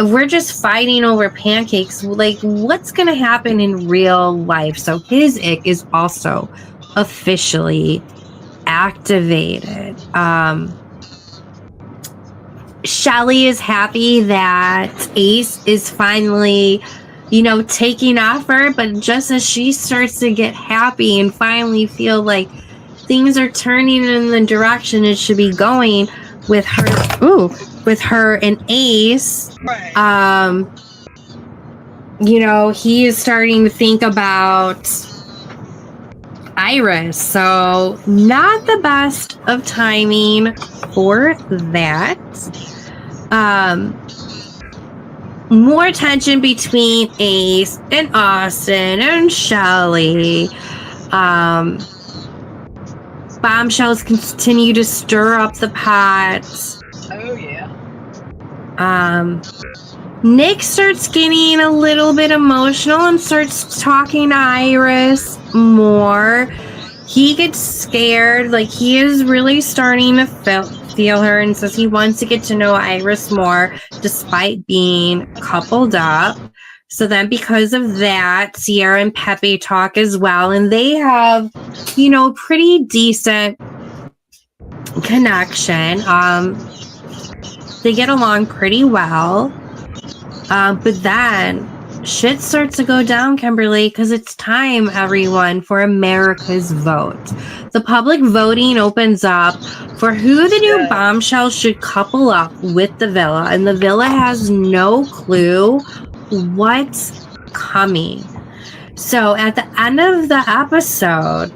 we're just fighting over pancakes. Like, what's going to happen in real life? So his ick is also officially activated. Shelly is happy that Ace is finally, you know, taking off her, but just as she starts to get happy and finally feel like things are turning in the direction it should be going with her and Ace, right. You know, he is starting to think about Iris, so not the best of timing for that. More tension between Ace and Austin and Shelly. Bombshells continue to stir up the pot. Oh yeah. Nick starts getting a little bit emotional and starts talking to Iris more. He gets scared, like he is really starting to feel her, and says he wants to get to know Iris more despite being coupled up. So then because of that, Sierra and Pepe talk as well, and they have, you know, pretty decent connection. They get along pretty well. But then shit starts to go down, Kimberly, because it's time, everyone, for America's vote. The public voting opens up for who the new Bombshell should couple up with the Villa, and the Villa has no clue what's coming. So at the end of the episode,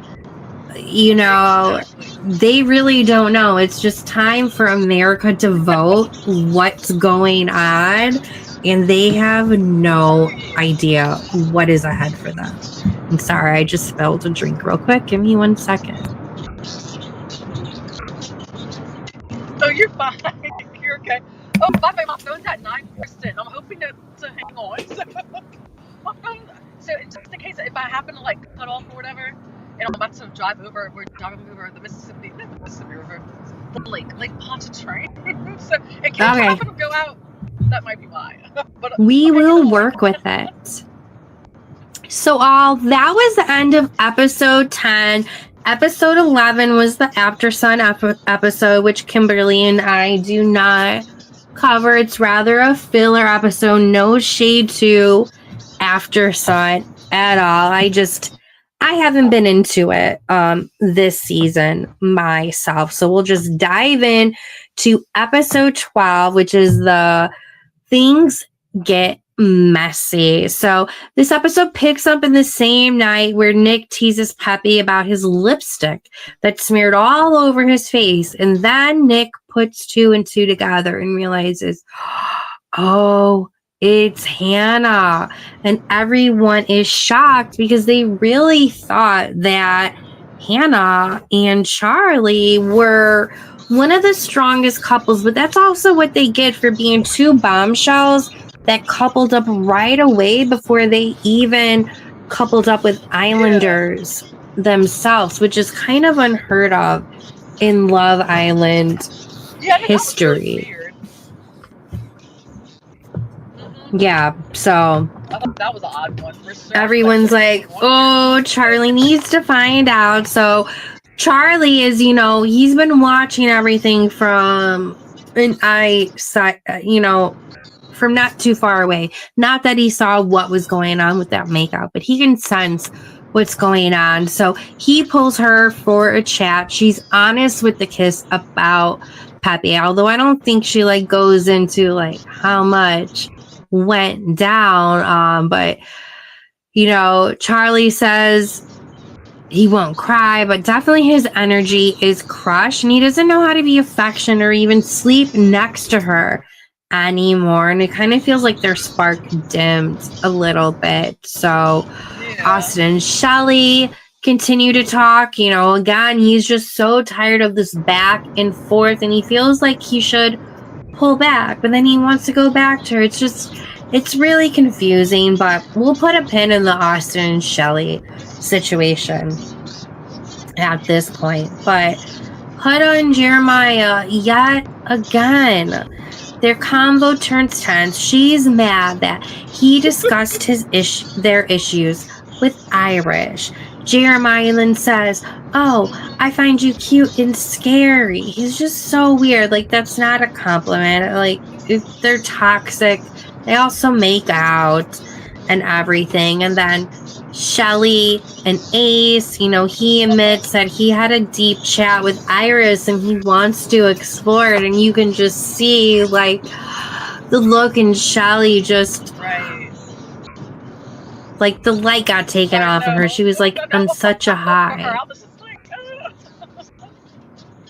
you know, they really don't know. It's just time for America to vote what's going on, and they have no idea what is ahead for them. I'm sorry, I just spilled a drink real quick. Give me 1 second. Oh, you're fine. You're okay. Oh, by the way, my phone's at 9%. I'm hoping to hang on. My phone, so just in case if I happen to like cut off or whatever, and I'm about to drive over, we're driving over the Mississippi River, the Lake Pontchartrain. So in case I happen to go out, that might be why. But we will work with it. So that was the end of episode 10. Episode 11 was the After Sun episode, which Kimberly and I do not cover. It's rather a filler episode. No shade to After Sun at all. I haven't been into it this season myself. So we'll just dive in to episode 12, which is the Things Get Messy. So this episode picks up in the same night where Nick teases Pepe about his lipstick that smeared all over his face. And then Nick puts 2 and 2 together and realizes, oh, it's Hannah. And everyone is shocked because they really thought that Hannah and Charlie were one of the strongest couples, but that's also what they get for being 2 bombshells that coupled up right away before they even coupled up with Islanders themselves, which is kind of unheard of in Love Island history. Yeah, so I thought that was an odd one for sure. Everyone's like, oh, Charlie needs to find out. So Charlie is, he's been watching everything from an eyesight, from not too far away. Not that he saw what was going on with that makeup, but he can sense what's going on. So he pulls her for a chat. She's honest with the kiss about Pepe, although I don't think she goes into how much went down. But Charlie says he won't cry, but definitely his energy is crushed and he doesn't know how to be affectionate or even sleep next to her anymore. And it kind of feels like their spark dimmed a little bit. So Austin and Shelley continue to talk. Again, he's just so tired of this back and forth and he feels like he should pull back, but then he wants to go back to her. It's really confusing, but we'll put a pin in the Austin and Shelley situation at this point. But Huda and Jeremiah, yet again, their convo turns tense. She's mad that he discussed their issues with Irish. Jeremiah then says, oh, I find you cute and scary. He's just so weird. That's not a compliment. If they're toxic, they also make out and everything. And then Shelley and Ace, he admits that he had a deep chat with Iris and he wants to explore it. And you can just see, the look in Shelley just... Right. The light got taken off of her. She was on such a high.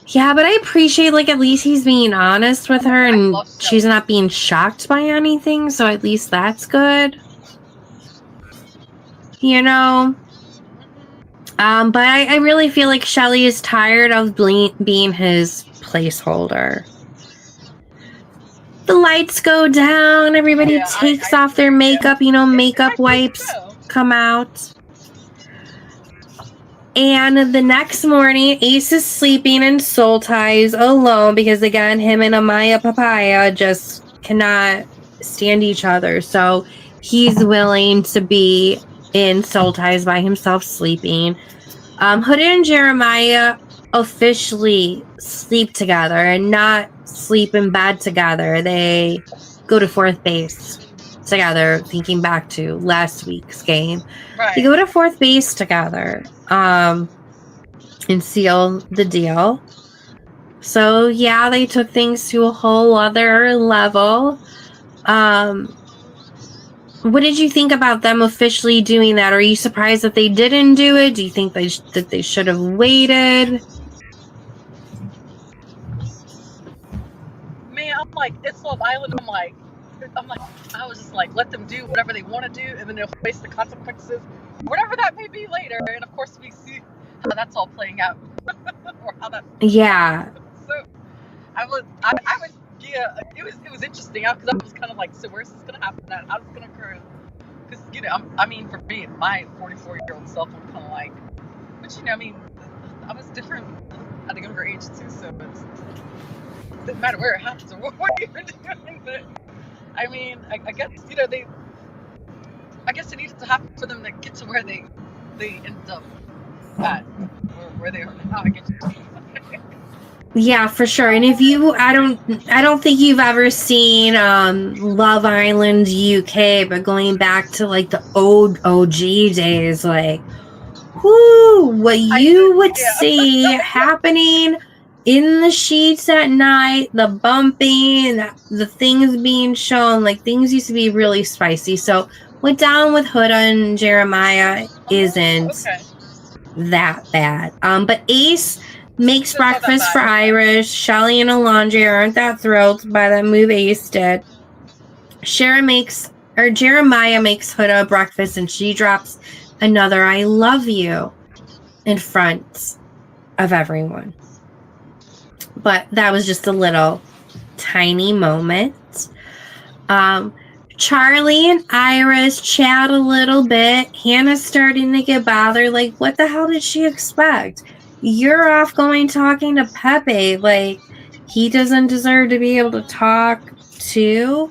Yeah, but I appreciate at least he's being honest with her and she's not being shocked by anything. So at least that's good. But I really feel like Shelley is tired of being his placeholder. The lights go down. Everybody takes off their makeup. Makeup wipes come out. And the next morning, Ace is sleeping in soul ties alone because, again, him and Amaya Papaya just cannot stand each other. So he's willing to be in soul ties by himself sleeping. Huda and Jeremiah officially sleep together and not sleep in bed together. They go to fourth base together, thinking back to last week's game. Right. They go to fourth base together and seal the deal. So yeah, they took things to a whole other level. What did you think about them officially doing that? Are you surprised that they didn't do it? Do you think that they should have waited? I'm it's Love Island. I was just let them do whatever they want to do, and then they'll face the consequences, whatever that may be later. And of course, we see how that's all playing out, or how that. Yeah. So, it was interesting because I was kind of so where's this gonna happen at? How's this gonna occur? Because for me, my 44-year-old self, I'm kind of but I was different at a younger age too, so it doesn't matter where it happens or what you're doing. But I guess I guess it needed to happen for them to get to where they ended up at, or where they are now. I guess. Yeah, for sure. And if I don't think you've ever seen Love Island UK, but going back to the old OG days, what you would see happening in the sheets at night, the bumping, the things being shown, like things used to be really spicy. So what down with Huda and Jeremiah isn't that bad. But Ace makes breakfast for Irish. Shelly and Alondra aren't that thrilled by that move Ace did. Jeremiah makes Huda breakfast, and she drops another "I love you" in front of everyone. But that was just a little tiny moment. Charlie and Iris chat a little bit. Hannah's starting to get bothered. Like, what the hell did she expect? You're off going talking to Pepe. Like, he doesn't deserve to be able to talk too.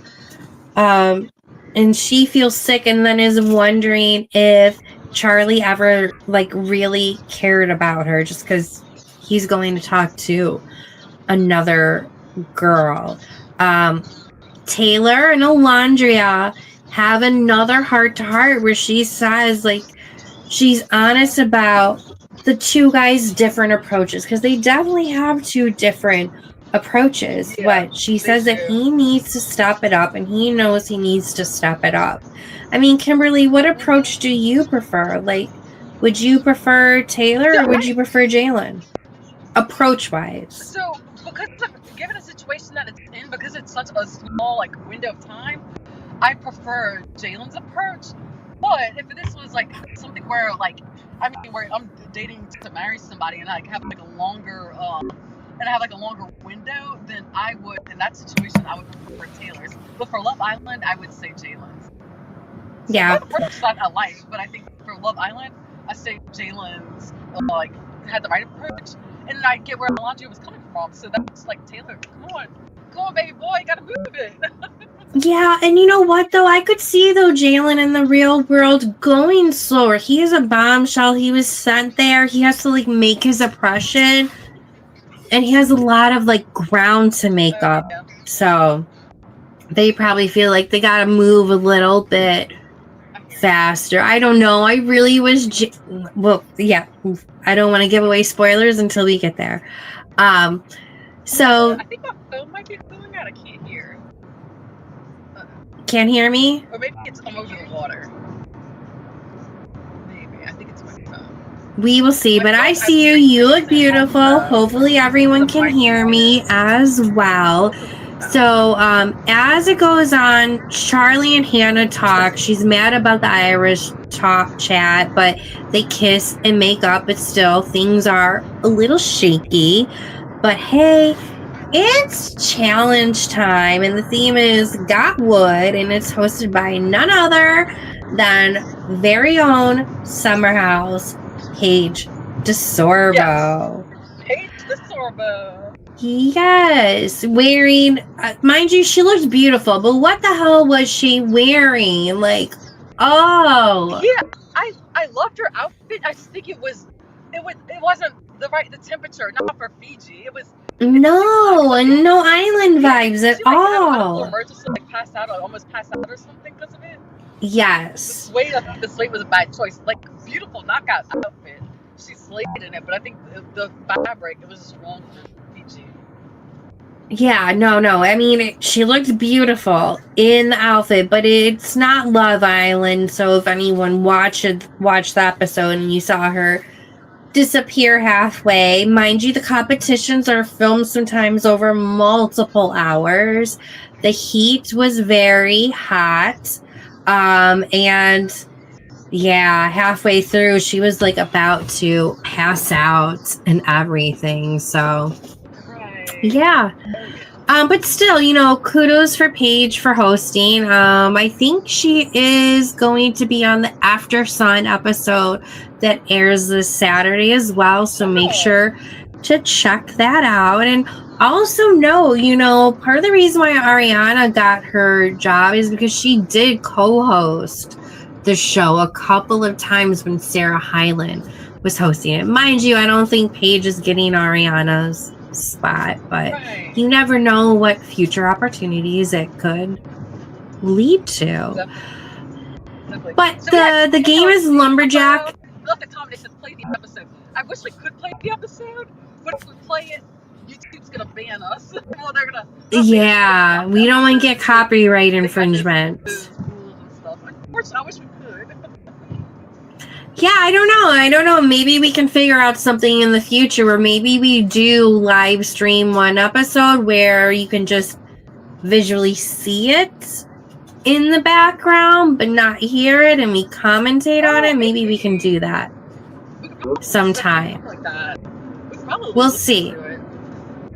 And she feels sick and then is wondering if Charlie ever, like, really cared about her just because he's going to talk to another girl. Taylor and Alondra have another heart-to-heart where she says, like, she's honest about the two guys' different approaches, because they definitely have two different approaches. But she says that he needs to step it up, and he knows he needs to step it up. I mean, Kimberly, what approach do you prefer? Like, would you prefer Taylor or would you prefer Jalen? Approach-wise. So, because given a situation that it's in, because it's such a small, like, window of time, I prefer Jalen's approach. But if this was, like, something where, like, I mean, where I'm dating to marry somebody and I have, like, a longer, window, then I would, in that situation, I would prefer Taylor's. But for Love Island, I would say Jalen's. So yeah. both approaches I like, but I think for Love Island, I say Jalen's, like, had the right approach. And I get where Alondra was coming from. So that's like, Taylor, come on, baby boy, you gotta move it. Yeah, and you know what, though? I could see, though, Jalen in the real world going slower. He is a bombshell. He was sent there. He has to, like, make his impression. And he has a lot of, like, ground to make up. Yeah. So they probably feel like they gotta move a little bit faster. I don't know. I really was... I don't want to give away spoilers until we get there. So... I think my phone might be going out. I can't hear. Can't hear me? Or maybe it's over the water. Maybe. I think it's my phone. We will see. But I see you. You look beautiful. Hopefully everyone can hear me as well. So, as it goes on, Charlie and Hannah talk. She's mad about the Irish chat, but they kiss and make up, but still, things are a little shaky. But hey, it's challenge time, and the theme is Got Wood, and it's hosted by none other than very own Summer House, Paige DeSorbo. Yes. Paige DeSorbo. Yes, wearing, mind you, she looked beautiful, but what the hell was she wearing? Like, oh. Yeah, I loved her outfit. I just think it wasn't the temperature, not for Fiji. It was no island vibes at all. Emergency, like almost passed out or something because of it. Yes. The suede was a bad choice. Like, beautiful knockout outfit. She slayed in it, but I think the fabric, it was just wrong for Fiji. Yeah, no. I mean, she looked beautiful in the outfit, but it's not Love Island. So if anyone watched the episode and you saw her disappear halfway, mind you, the competitions are filmed sometimes over multiple hours. The heat was very hot, and yeah, halfway through she was like about to pass out and everything. So. Yeah. But still, kudos for Paige for hosting. I think she is going to be on the After Sun episode that airs this Saturday as well. So make sure to check that out. And also know, part of the reason why Ariana got her job is because she did co-host the show a couple of times when Sarah Hyland was hosting it. Mind you, I don't think Paige is getting Ariana's spot, but you never know what future opportunities it could lead to. Definitely. But the game is Lumberjack. left a comment. They said play the episode. I wish we could play the episode, but if we play it, YouTube's gonna ban us. Well, they're gonna. Yeah, we don't want to get copyright infringement. Rules and stuff. Unfortunately, I wish we could. Yeah, I don't know. Maybe we can figure out something in the future where maybe we do live stream one episode where you can just visually see it in the background but not hear it, and we commentate on it. Maybe we can do that sometime. Like that. We'll see.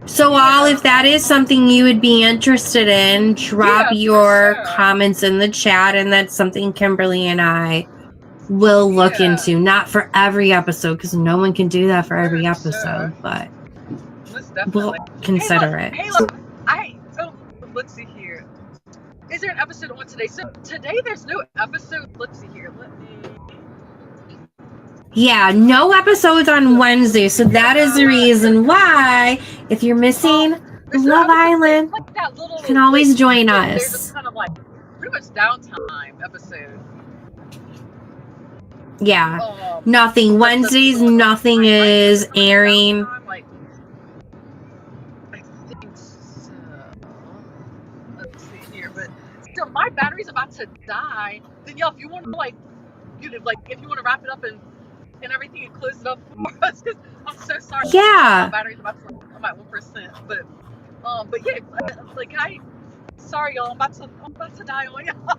So, Al, if that is something you would be interested in, drop your comments in the chat, and that's something Kimberly and I will look into. Not for every episode, because no one can do that for every episode, but we'll consider it. Hey, look, let's see here. Is there an episode on today? So today there's no episode. Let's see here. Yeah, no episodes on Wednesday, so that is the reason why, if you're missing Love Island, you can always join us. There's this kind of like pretty much downtime episode. Yeah, nothing. Wednesdays, nothing is airing. I think so. Let's see here, but still, my battery's about to die. Danielle, if you want to if you want to wrap it up and everything and close it up for us, because I'm so sorry. Yeah. My battery's about to. I'm at 1%, but yeah, sorry y'all. I'm about to die on y'all.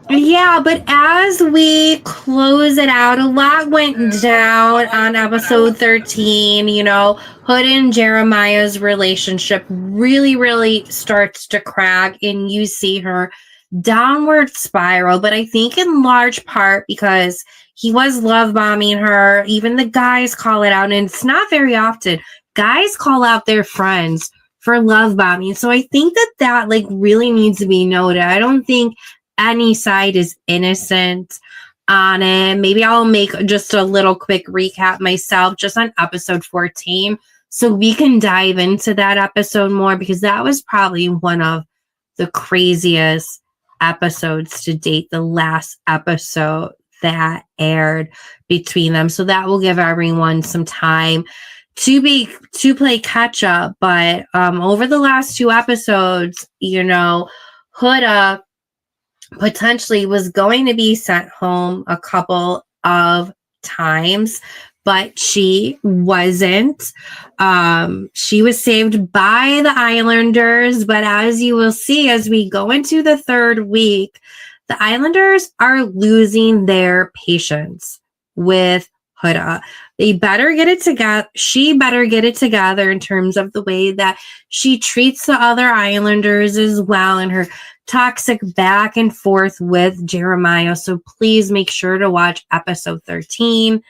Yeah, but as we close it out, a lot went down on episode 13. You know, Huda and Jeremiah's relationship really, really starts to crack, and you see her downward spiral. But I think in large part because he was love bombing her. Even the guys call it out, and it's not very often. Guys call out their friends for love bombing. So I think that really needs to be noted. I don't think any side is innocent on it. Maybe I'll make just a little quick recap myself just on episode 14 so we can dive into that episode more, because that was probably one of the craziest episodes to date, the last episode that aired between them. So that will give everyone some time to play catch up. But over the last two episodes, you know, Huda potentially was going to be sent home a couple of times, but she wasn't. She was saved by the Islanders, but as you will see as we go into the third week, the Islanders are losing their patience with Huda. They better get it together. She better get it together in terms of the way that she treats the other Islanders as well, and her toxic back and forth with Jeremiah. So please make sure to watch episode 13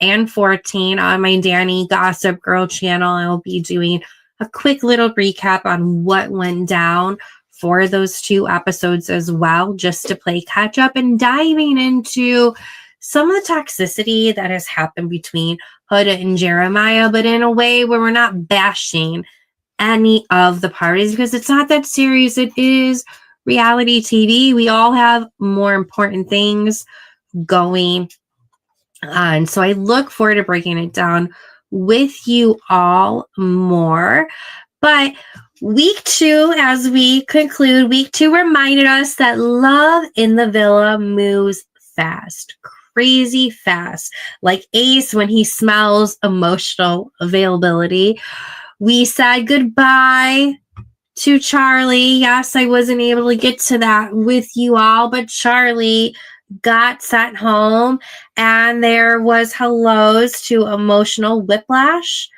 and 14 on my Danny Gossip Girl channel. I'll be doing a quick little recap on what went down for those two episodes as well, just to play catch up and diving into some of the toxicity that has happened between Huda and Jeremiah, but in a way where we're not bashing any of the parties, because it's not that serious. It is reality TV. We all have more important things going on. So I look forward to breaking it down with you all more. But week 2, as we conclude, week 2 reminded us that love in the villa moves fast, crazy fast, like Ace when he smells emotional availability. We said goodbye to Charlie. Yes, I wasn't able to get to that with you all, but Charlie got sent home, and there was hellos to emotional whiplash,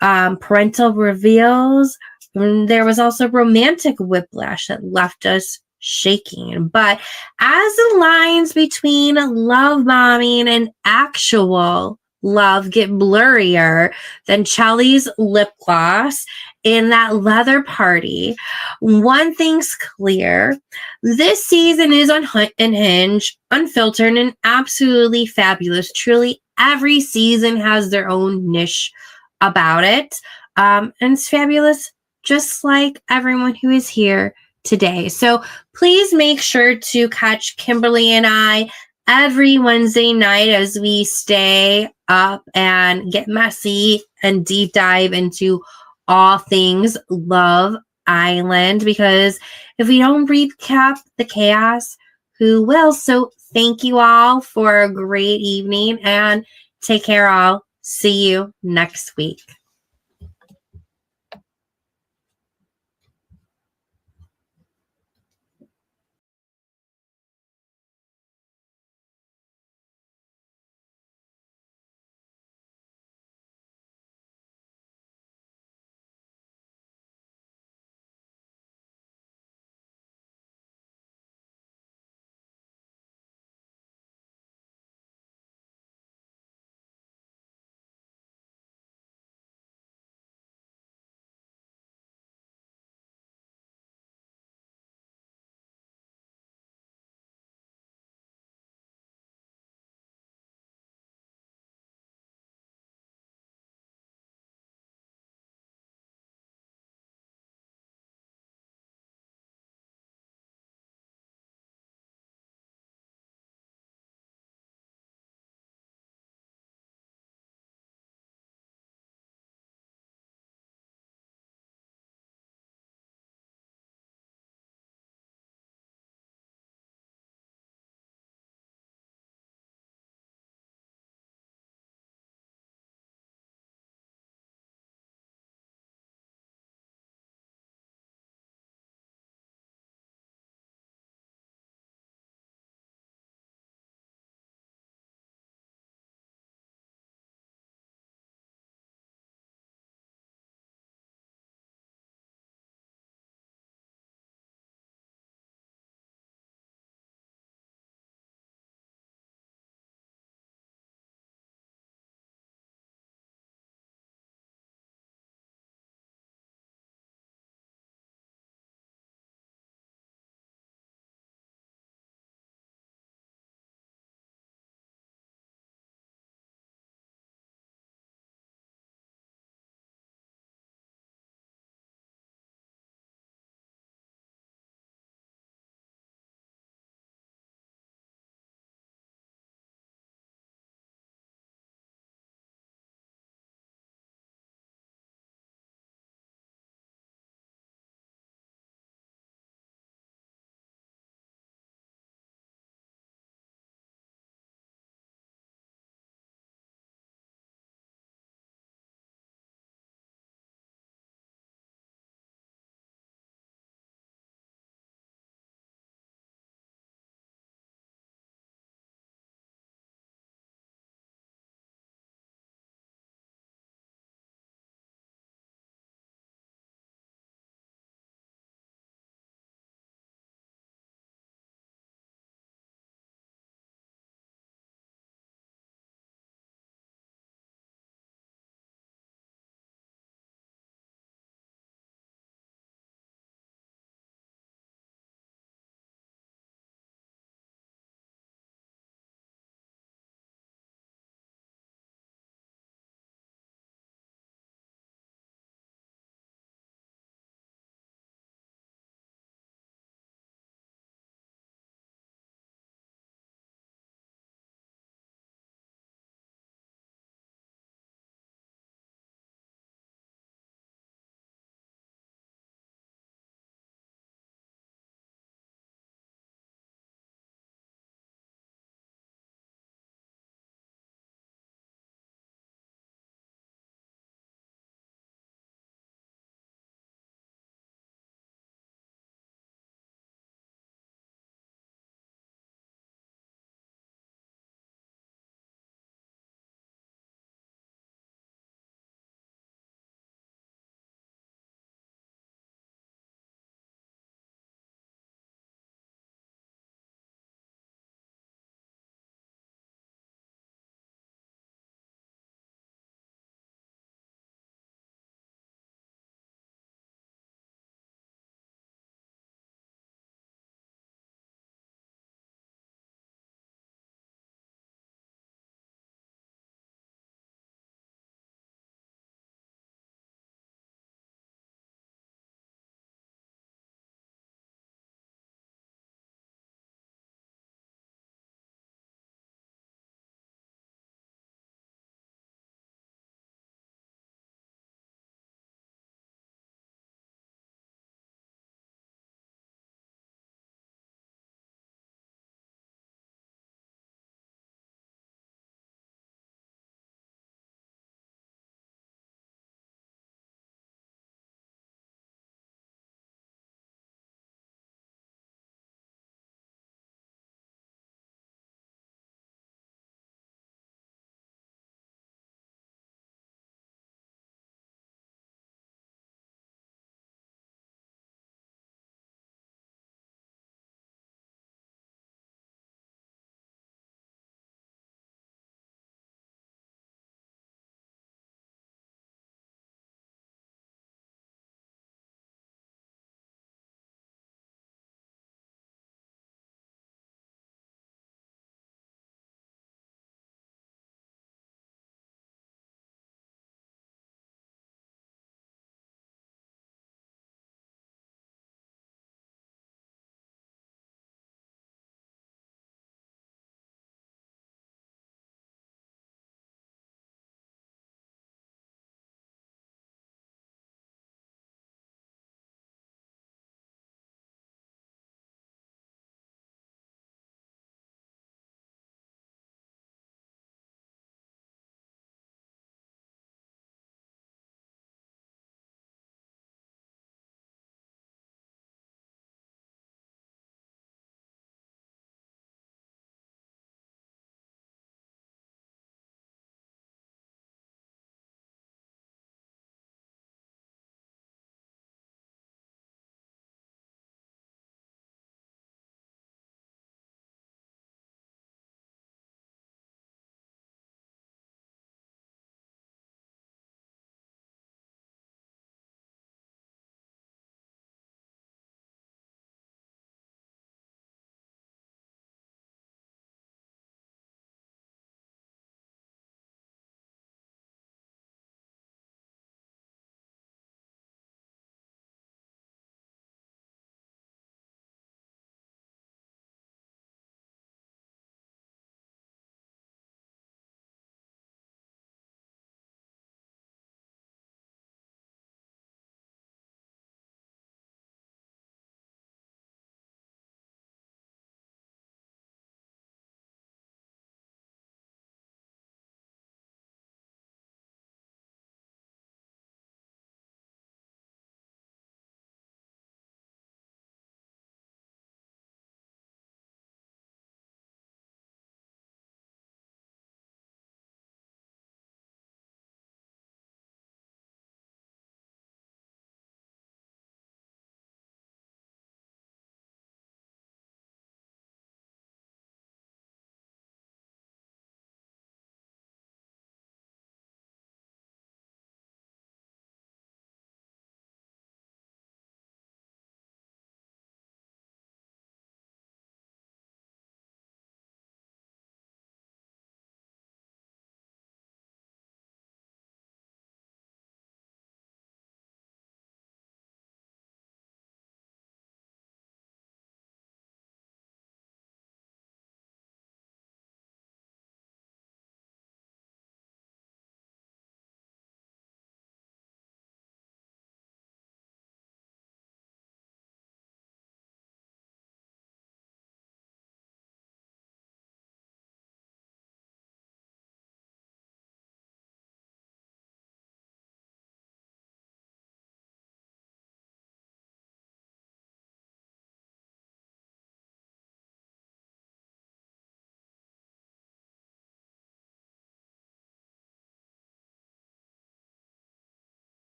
parental reveals. There was also romantic whiplash that left us shaking. But as the lines between love bombing and actual love get blurrier than Charlie's lip gloss in that leather party, one thing's clear. This season is unhinged, unfiltered, and absolutely fabulous. Truly, every season has their own niche about it. And it's fabulous, just like everyone who is here today. So please make sure to catch Kimberly and I every Wednesday night as we stay up and get messy and deep dive into all things Love Island, because if we don't recap the chaos, who will? So thank you all for a great evening and take care all. See you next week.